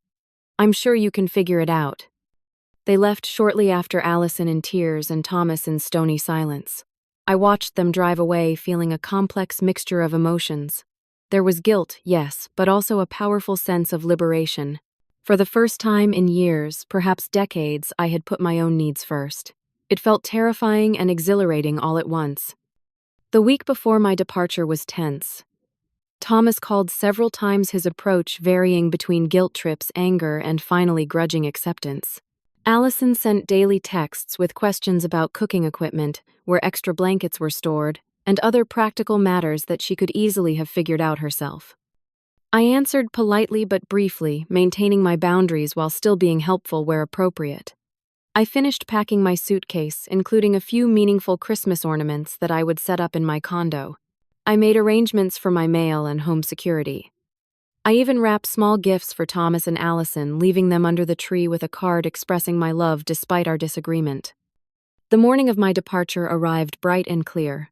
I'm sure you can figure it out. They left shortly after, Allison in tears and Thomas in stony silence. I watched them drive away, feeling a complex mixture of emotions. There was guilt, yes, but also a powerful sense of liberation. For the first time in years, perhaps decades, I had put my own needs first. It felt terrifying and exhilarating all at once. The week before my departure was tense. Thomas called several times, his approach varying between guilt trips, anger, and finally grudging acceptance. Allison sent daily texts with questions about cooking equipment, where extra blankets were stored, and other practical matters that she could easily have figured out herself. I answered politely but briefly, maintaining my boundaries while still being helpful where appropriate. I finished packing my suitcase, including a few meaningful Christmas ornaments that I would set up in my condo. I made arrangements for my mail and home security. I even wrapped small gifts for Thomas and Allison, leaving them under the tree with a card expressing my love despite our disagreement. The morning of my departure arrived bright and clear,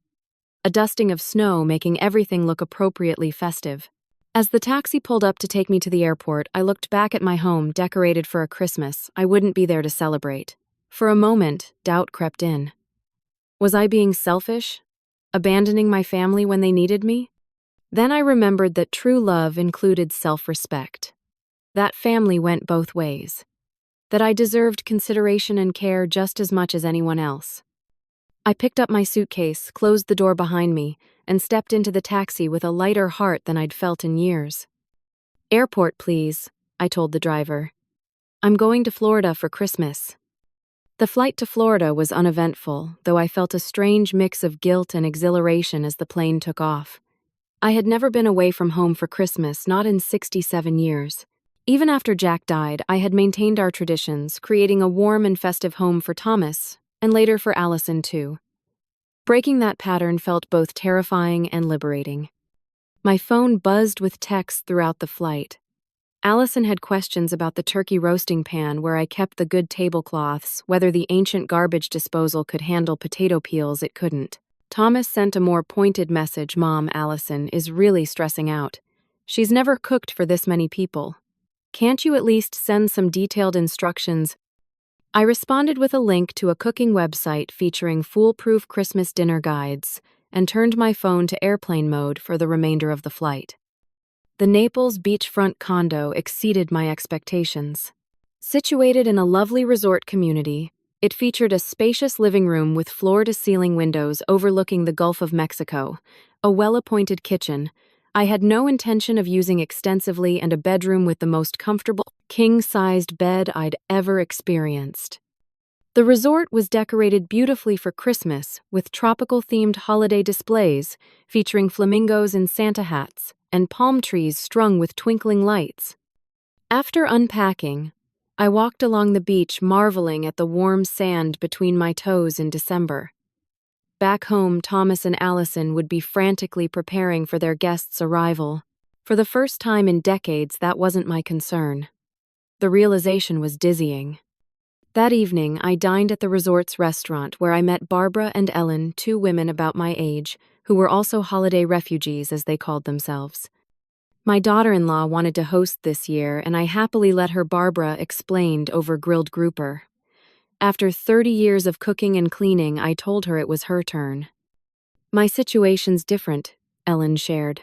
a dusting of snow making everything look appropriately festive. As the taxi pulled up to take me to the airport, I looked back at my home decorated for a Christmas I wouldn't be there to celebrate. For a moment, doubt crept in. Was I being selfish? Abandoning my family when they needed me? Then I remembered that true love included self-respect. That family went both ways. That I deserved consideration and care just as much as anyone else. I picked up my suitcase, closed the door behind me, and stepped into the taxi with a lighter heart than I'd felt in years. "Airport, please," I told the driver. "I'm going to Florida for Christmas." The flight to Florida was uneventful, though I felt a strange mix of guilt and exhilaration as the plane took off. I had never been away from home for Christmas, not in 67 years. Even after Jack died, I had maintained our traditions, creating a warm and festive home for Thomas, and later for Allison too. Breaking that pattern felt both terrifying and liberating. My phone buzzed with texts throughout the flight. Allison had questions about the turkey roasting pan where I kept the good tablecloths, whether the ancient garbage disposal could handle potato peels it couldn't. Thomas sent a more pointed message: "Mom, Allison is really stressing out. She's never cooked for this many people. Can't you at least send some detailed instructions?" I responded with a link to a cooking website featuring foolproof Christmas dinner guides and turned my phone to airplane mode for the remainder of the flight. The Naples beachfront condo exceeded my expectations. Situated in a lovely resort community, it featured a spacious living room with floor-to-ceiling windows overlooking the Gulf of Mexico, a well-appointed kitchen. I had no intention of using extensively, and a bedroom with the most comfortable, king-sized bed I'd ever experienced. The resort was decorated beautifully for Christmas with tropical-themed holiday displays featuring flamingos in Santa hats and palm trees strung with twinkling lights. After unpacking, I walked along the beach, marveling at the warm sand between my toes in December. Back home, Thomas and Allison would be frantically preparing for their guests' arrival. For the first time in decades, that wasn't my concern. The realization was dizzying. That evening, I dined at the resort's restaurant where I met Barbara and Ellen, two women about my age, who were also holiday refugees, as they called themselves. My daughter-in-law wanted to host this year, and I happily let her. Barbara explained over grilled grouper. After 30 years of cooking and cleaning, I told her it was her turn. "My situation's different," Ellen shared.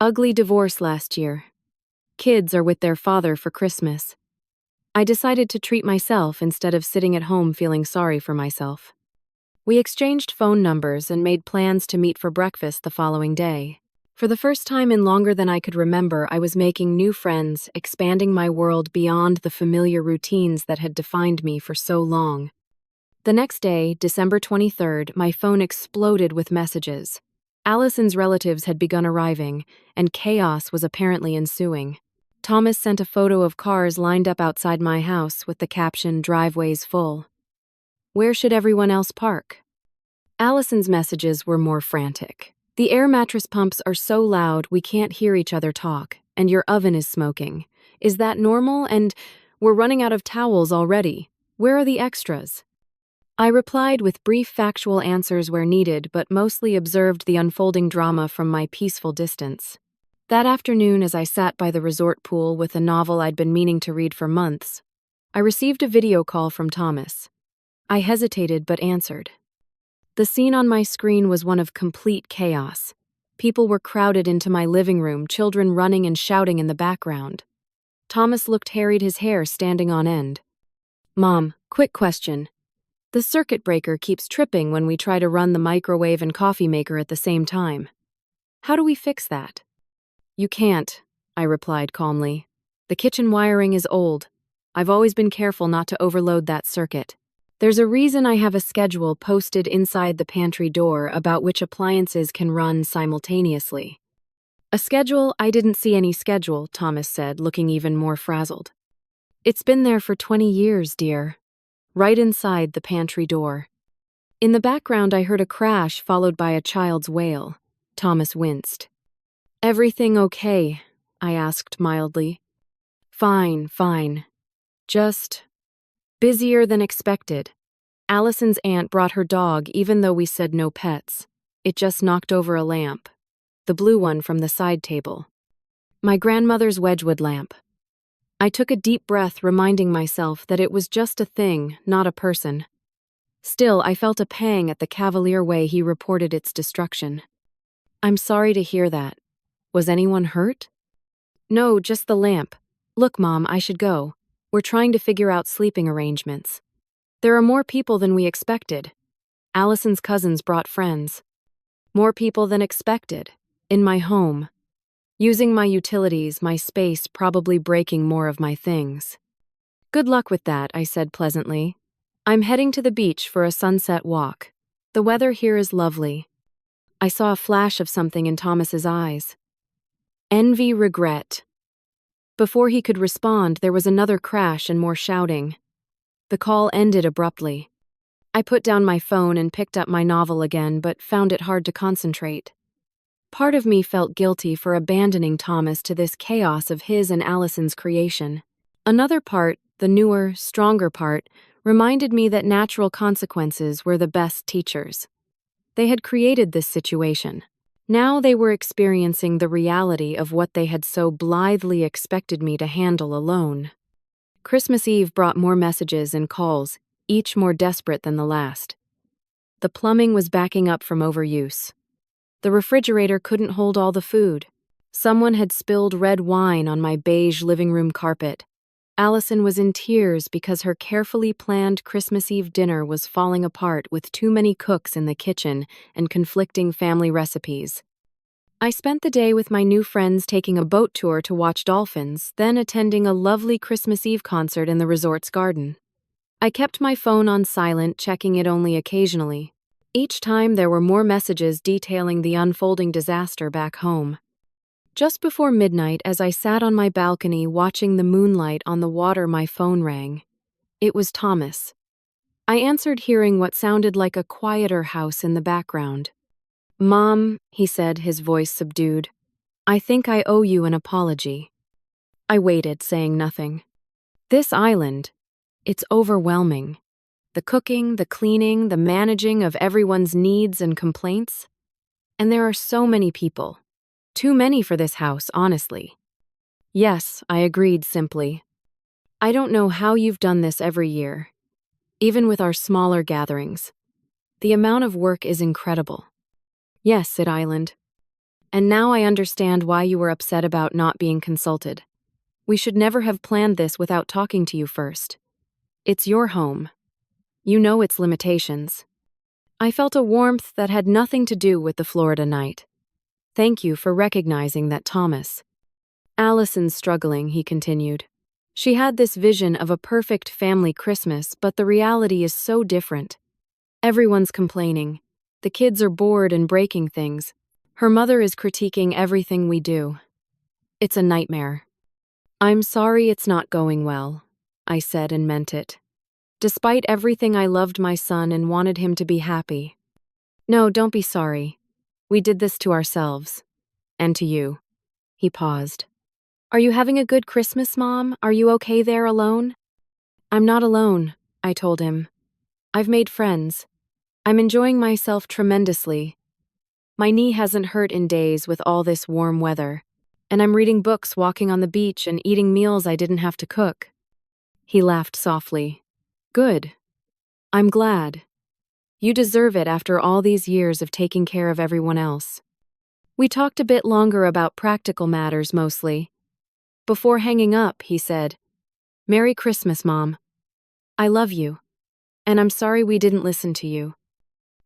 "Ugly divorce last year. Kids are with their father for Christmas. I decided to treat myself instead of sitting at home feeling sorry for myself." We exchanged phone numbers and made plans to meet for breakfast the following day. For the first time in longer than I could remember, I was making new friends, expanding my world beyond the familiar routines that had defined me for so long. The next day, December 23rd, my phone exploded with messages. Allison's relatives had begun arriving, and chaos was apparently ensuing. Thomas sent a photo of cars lined up outside my house with the caption, "Driveways full. Where should everyone else park?" Allison's messages were more frantic. "The air mattress pumps are so loud we can't hear each other talk, and your oven is smoking. Is that normal? And we're running out of towels already. Where are the extras?" I replied with brief factual answers where needed, but mostly observed the unfolding drama from my peaceful distance. That afternoon, as I sat by the resort pool with a novel I'd been meaning to read for months, I received a video call from Thomas. I hesitated but answered. The scene on my screen was one of complete chaos. People were crowded into my living room, children running and shouting in the background. Thomas looked harried, his hair standing on end. Mom, quick question. The circuit breaker keeps tripping when we try to run the microwave and coffee maker at the same time. How do we fix that? You can't, I replied calmly. The kitchen wiring is old. I've always been careful not to overload that circuit. There's a reason I have a schedule posted inside the pantry door about which appliances can run simultaneously. A schedule? I didn't see any schedule, Thomas said, looking even more frazzled. It's been there for 20 years, dear. Right inside the pantry door. In the background, I heard a crash followed by a child's wail. Thomas winced. Everything okay? I asked mildly. Fine. Just busier than expected. Allison's aunt brought her dog even though we said no pets. It just knocked over a lamp. The blue one from the side table. My grandmother's Wedgwood lamp. I took a deep breath, reminding myself that it was just a thing, not a person. Still, I felt a pang at the cavalier way he reported its destruction. I'm sorry to hear that. Was anyone hurt? No, just the lamp. Look, Mom, I should go. We're trying to figure out sleeping arrangements. There are more people than we expected. Allison's cousins brought friends. More people than expected. In my home. Using my utilities, my space, probably breaking more of my things. Good luck with that, I said pleasantly. I'm heading to the beach for a sunset walk. The weather here is lovely. I saw a flash of something in Thomas's eyes. Envy, regret. Before he could respond, there was another crash and more shouting. The call ended abruptly. I put down my phone and picked up my novel again, but found it hard to concentrate. Part of me felt guilty for abandoning Thomas to this chaos of his and Allison's creation. Another part, the newer, stronger part, reminded me that natural consequences were the best teachers. They had created this situation. Now they were experiencing the reality of what they had so blithely expected me to handle alone. Christmas Eve brought more messages and calls, each more desperate than the last. The plumbing was backing up from overuse. The refrigerator couldn't hold all the food. Someone had spilled red wine on my beige living room carpet. Allison was in tears because her carefully planned Christmas Eve dinner was falling apart with too many cooks in the kitchen and conflicting family recipes. I spent the day with my new friends taking a boat tour to watch dolphins, then attending a lovely Christmas Eve concert in the resort's garden. I kept my phone on silent, checking it only occasionally. Each time there were more messages detailing the unfolding disaster back home. Just before midnight, as I sat on my balcony watching the moonlight on the water, my phone rang. It was Thomas. I answered, hearing what sounded like a quieter house in the background. Mom, he said, his voice subdued. I think I owe you an apology. I waited, saying nothing. This island, it's overwhelming. The cooking, the cleaning, the managing of everyone's needs and complaints. And there are so many people. Too many for this house, honestly. Yes, I agreed simply. I don't know how you've done this every year. Even with our smaller gatherings. The amount of work is incredible. Yes, said Island. And now I understand why you were upset about not being consulted. We should never have planned this without talking to you first. It's your home. You know its limitations. I felt a warmth that had nothing to do with the Florida night. Thank you for recognizing that, Thomas. Allison's struggling, he continued. She had this vision of a perfect family Christmas, but the reality is so different. Everyone's complaining. The kids are bored and breaking things. Her mother is critiquing everything we do. It's a nightmare. I'm sorry it's not going well, I said and meant it. Despite everything, I loved my son and wanted him to be happy. No, don't be sorry. We did this to ourselves. And to you. He paused. Are you having a good Christmas, Mom? Are you okay there alone? I'm not alone, I told him. I've made friends. I'm enjoying myself tremendously. My knee hasn't hurt in days with all this warm weather, and I'm reading books, walking on the beach, and eating meals I didn't have to cook. He laughed softly. Good. I'm glad. You deserve it after all these years of taking care of everyone else. We talked a bit longer about practical matters mostly. Before hanging up, he said, "Merry Christmas, Mom. I love you. And I'm sorry we didn't listen to you."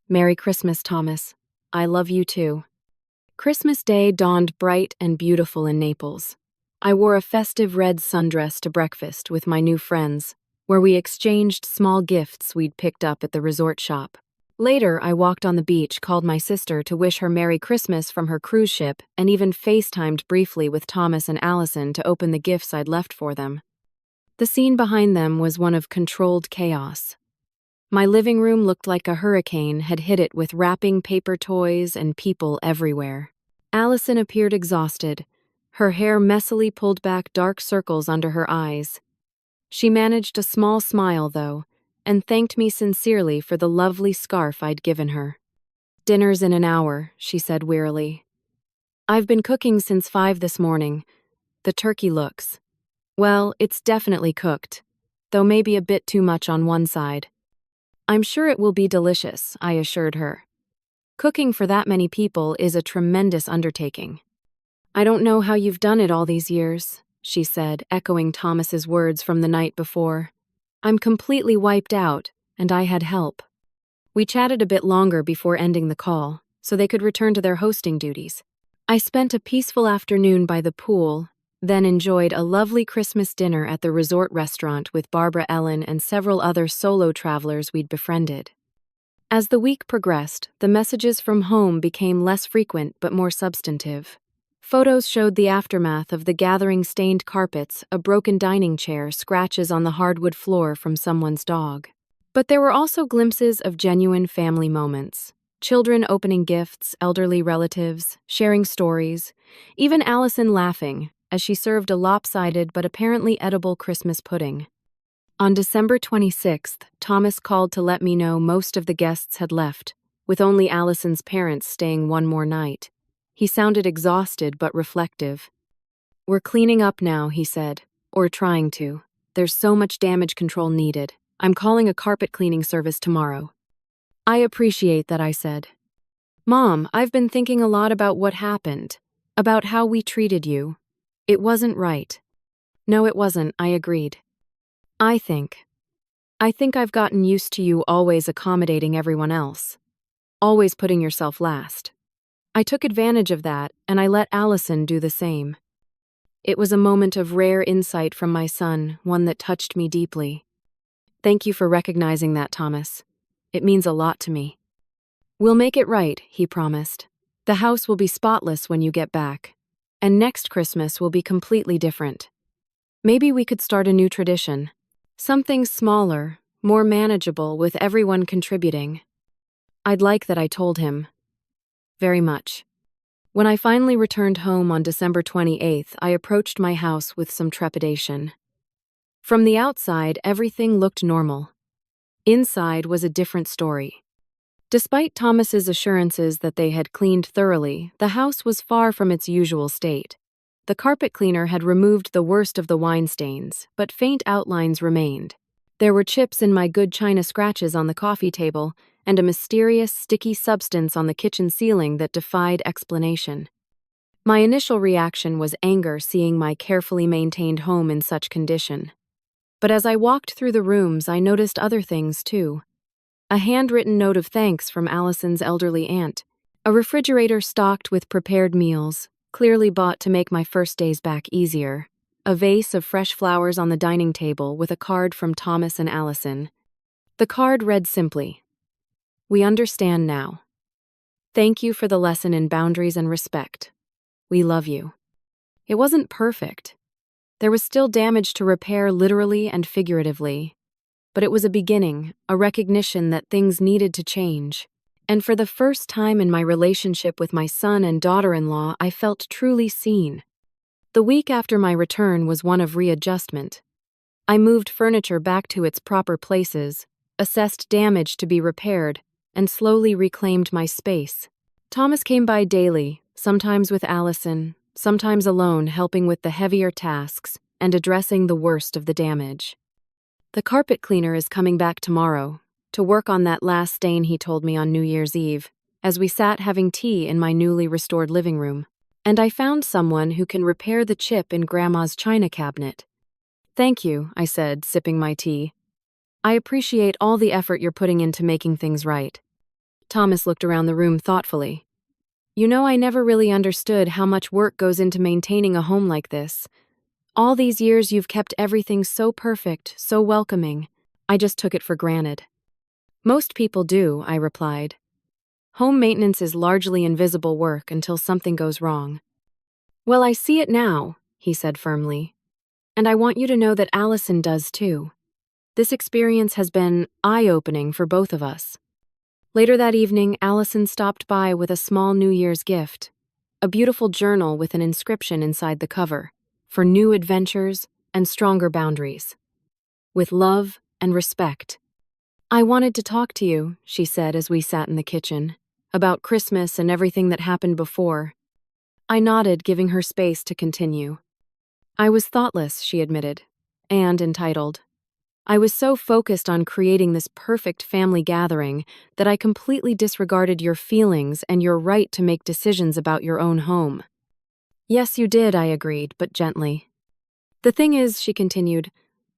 "Merry Christmas, Thomas. I love you too." Christmas Day dawned bright and beautiful in Naples. I wore a festive red sundress to breakfast with my new friends, where we exchanged small gifts we'd picked up at the resort shop. Later, I walked on the beach, called my sister to wish her Merry Christmas from her cruise ship, and even FaceTimed briefly with Thomas and Allison to open the gifts I'd left for them. The scene behind them was one of controlled chaos. My living room looked like a hurricane had hit it, with wrapping paper toys and people everywhere. Allison appeared exhausted, her hair messily pulled back, dark circles under her eyes. She managed a small smile, though, and thanked me sincerely for the lovely scarf I'd given her. "Dinner's in an hour," she said wearily. "I've been cooking since 5 this morning. The turkey looks, well, it's definitely cooked, though maybe a bit too much on one side." "I'm sure it will be delicious," I assured her. "Cooking for that many people is a tremendous undertaking." "I don't know how you've done it all these years," she said, echoing Thomas's words from the night before. "I'm completely wiped out, and I had help." We chatted a bit longer before ending the call, so they could return to their hosting duties. I spent a peaceful afternoon by the pool, then enjoyed a lovely Christmas dinner at the resort restaurant with Barbara Ellen and several other solo travelers we'd befriended. As the week progressed, the messages from home became less frequent but more substantive. Photos showed the aftermath of the gathering: stained carpets, a broken dining chair, scratches on the hardwood floor from someone's dog. But there were also glimpses of genuine family moments. Children opening gifts, elderly relatives, sharing stories, even Allison laughing as she served a lopsided but apparently edible Christmas pudding. On December 26th, Thomas called to let me know most of the guests had left, with only Allison's parents staying one more night. He sounded exhausted but reflective. "We're cleaning up now," he said, "or trying to. There's so much damage control needed. I'm calling a carpet cleaning service tomorrow." "I appreciate that," I said. "Mom, I've been thinking a lot about what happened, about how we treated you. It wasn't right." "No, it wasn't," I agreed. I think I've gotten used to you always accommodating everyone else, always putting yourself last. I took advantage of that, and I let Allison do the same." It was a moment of rare insight from my son, one that touched me deeply. "Thank you for recognizing that, Thomas. It means a lot to me." "We'll make it right," he promised. "The house will be spotless when you get back. And next Christmas will be completely different. Maybe we could start a new tradition. Something smaller, more manageable, with everyone contributing." I'd like that, I told him. Very much. When I finally returned home on December 28th, I approached my house with some trepidation. From the outside, everything looked normal. Inside was a different story. Despite Thomas's assurances that they had cleaned thoroughly, the house was far from its usual state. The carpet cleaner had removed the worst of the wine stains, but faint outlines remained. There were chips in my good china, scratches on the coffee table, and a mysterious, sticky substance on the kitchen ceiling that defied explanation. My initial reaction was anger, seeing my carefully maintained home in such condition. But as I walked through the rooms, I noticed other things too. A handwritten note of thanks from Allison's elderly aunt, a refrigerator stocked with prepared meals, clearly bought to make my first days back easier, a vase of fresh flowers on the dining table with a card from Thomas and Allison. The card read simply, "We understand now. Thank you for the lesson in boundaries and respect. We love you." It wasn't perfect. There was still damage to repair, literally and figuratively. But it was a beginning, a recognition that things needed to change. And for the first time in my relationship with my son and daughter-in-law, I felt truly seen. The week after my return was one of readjustment. I moved furniture back to its proper places, assessed damage to be repaired, and slowly reclaimed my space. Thomas came by daily, sometimes with Allison, sometimes alone, helping with the heavier tasks and addressing the worst of the damage. "The carpet cleaner is coming back tomorrow to work on that last stain," he told me on New Year's Eve, as we sat having tea in my newly restored living room. And I found someone who can repair the chip in Grandma's china cabinet. Thank you, I said, sipping my tea. I appreciate all the effort you're putting into making things right. Thomas looked around the room thoughtfully. You know, I never really understood how much work goes into maintaining a home like this. All these years you've kept everything so perfect, so welcoming. I just took it for granted. Most people do, I replied. Home maintenance is largely invisible work until something goes wrong. Well, I see it now, he said firmly. And I want you to know that Allison does too. This experience has been eye-opening for both of us. Later that evening, Allison stopped by with a small New Year's gift, a beautiful journal with an inscription inside the cover, for new adventures and stronger boundaries. With love and respect. I wanted to talk to you, she said as we sat in the kitchen, about Christmas and everything that happened before. I nodded, giving her space to continue. I was thoughtless, she admitted, and entitled. I was so focused on creating this perfect family gathering that I completely disregarded your feelings and your right to make decisions about your own home. Yes, you did, I agreed, but gently. The thing is, she continued,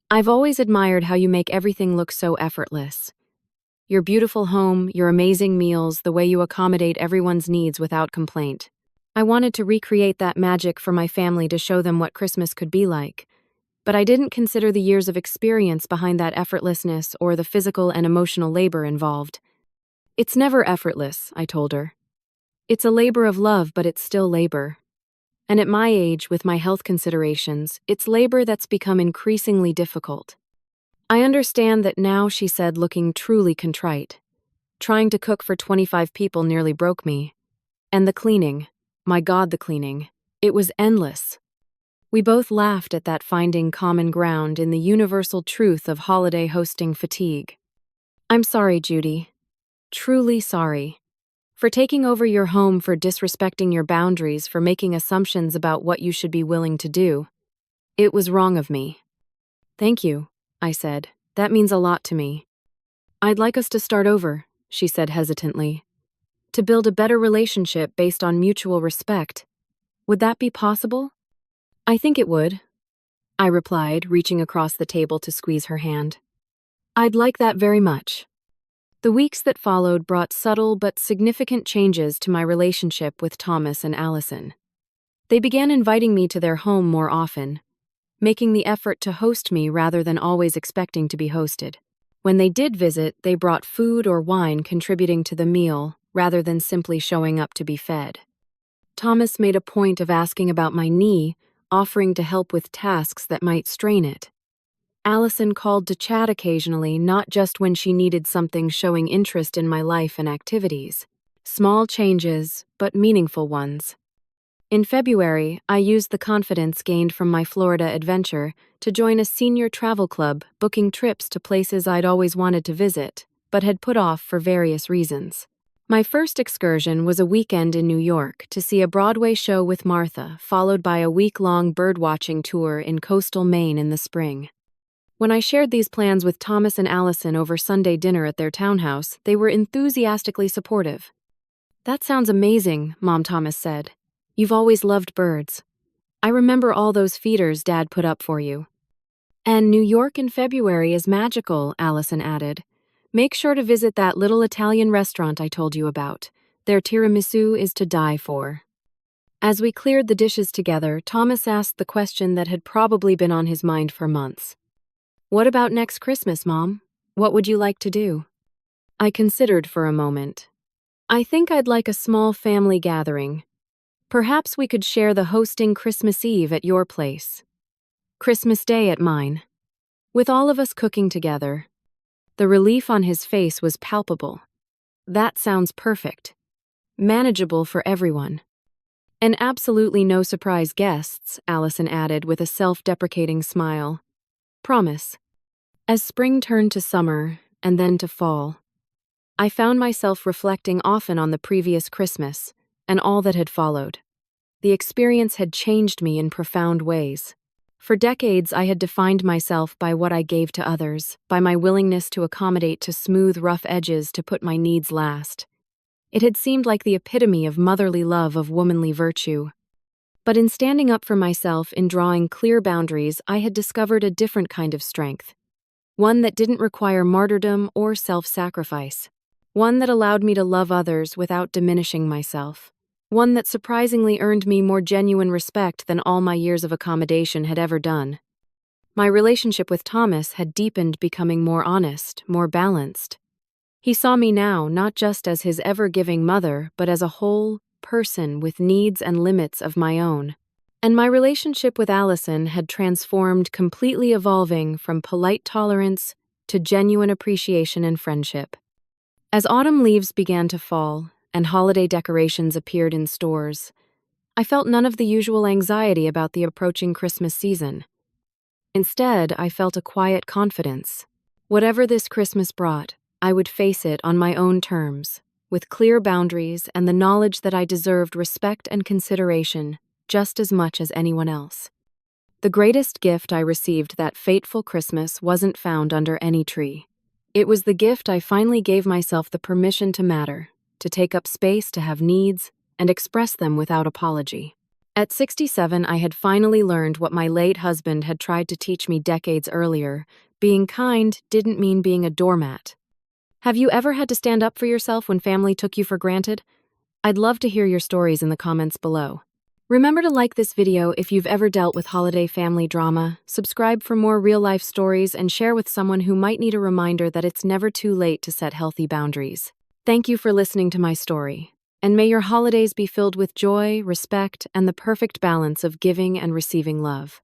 I've always admired how you make everything look so effortless. Your beautiful home, your amazing meals, the way you accommodate everyone's needs without complaint. I wanted to recreate that magic for my family to show them what Christmas could be like. But I didn't consider the years of experience behind that effortlessness or the physical and emotional labor involved. It's never effortless, I told her. It's a labor of love, but it's still labor. And at my age, with my health considerations, it's labor that's become increasingly difficult. I understand that now, she said, looking truly contrite. Trying to cook for 25 people nearly broke me. And the cleaning, my God, the cleaning, it was endless. We both laughed at that, finding common ground in the universal truth of holiday hosting fatigue. I'm sorry, Judy. Truly sorry. For taking over your home, for disrespecting your boundaries, for making assumptions about what you should be willing to do. It was wrong of me. Thank you, I said. That means a lot to me. I'd like us to start over, she said hesitantly. To build a better relationship based on mutual respect. Would that be possible? I think it would, I replied, reaching across the table to squeeze her hand. I'd like that very much. The weeks that followed brought subtle but significant changes to my relationship with Thomas and Allison. They began inviting me to their home more often, making the effort to host me rather than always expecting to be hosted. When they did visit, they brought food or wine, contributing to the meal rather than simply showing up to be fed. Thomas made a point of asking about my knee, offering to help with tasks that might strain it. Allison called to chat occasionally, not just when she needed something, showing interest in my life and activities. Small changes, but meaningful ones. In February, I used the confidence gained from my Florida adventure to join a senior travel club, booking trips to places I'd always wanted to visit, but had put off for various reasons. My first excursion was a weekend in New York to see a Broadway show with Martha, followed by a week-long birdwatching tour in coastal Maine in the spring. When I shared these plans with Thomas and Allison over Sunday dinner at their townhouse, they were enthusiastically supportive. That sounds amazing, Mom, Thomas said. You've always loved birds. I remember all those feeders Dad put up for you. And New York in February is magical, Allison added. Make sure to visit that little Italian restaurant I told you about. Their tiramisu is to die for. As we cleared the dishes together, Thomas asked the question that had probably been on his mind for months. What about next Christmas, Mom? What would you like to do? I considered for a moment. I think I'd like a small family gathering. Perhaps we could share the hosting Christmas Eve at your place. Christmas Day at mine. With all of us cooking together. The relief on his face was palpable. That sounds perfect. Manageable for everyone. And absolutely no surprise guests, Allison added with a self-deprecating smile. Promise. As spring turned to summer, and then to fall, I found myself reflecting often on the previous Christmas, and all that had followed. The experience had changed me in profound ways. For decades, I had defined myself by what I gave to others, by my willingness to accommodate, to smooth rough edges, to put my needs last. It had seemed like the epitome of motherly love, of womanly virtue. But in standing up for myself, in drawing clear boundaries, I had discovered a different kind of strength. One that didn't require martyrdom or self-sacrifice. One that allowed me to love others without diminishing myself. One that surprisingly earned me more genuine respect than all my years of accommodation had ever done. My relationship with Thomas had deepened, becoming more honest, more balanced. He saw me now not just as his ever-giving mother, but as a whole person with needs and limits of my own. And my relationship with Allison had transformed, completely evolving from polite tolerance to genuine appreciation and friendship. As autumn leaves began to fall and holiday decorations appeared in stores, I felt none of the usual anxiety about the approaching Christmas season. Instead, I felt a quiet confidence. Whatever this Christmas brought, I would face it on my own terms, with clear boundaries and the knowledge that I deserved respect and consideration just as much as anyone else. The greatest gift I received that fateful Christmas wasn't found under any tree. It was the gift I finally gave myself the permission to matter, to take up space, to have needs, and express them without apology. At 67, I had finally learned what my late husband had tried to teach me decades earlier. Being kind didn't mean being a doormat. Have you ever had to stand up for yourself when family took you for granted? I'd love to hear your stories in the comments below. Remember to like this video if you've ever dealt with holiday family drama, subscribe for more real-life stories, and share with someone who might need a reminder that it's never too late to set healthy boundaries. Thank you for listening to my story, and may your holidays be filled with joy, respect, and the perfect balance of giving and receiving love.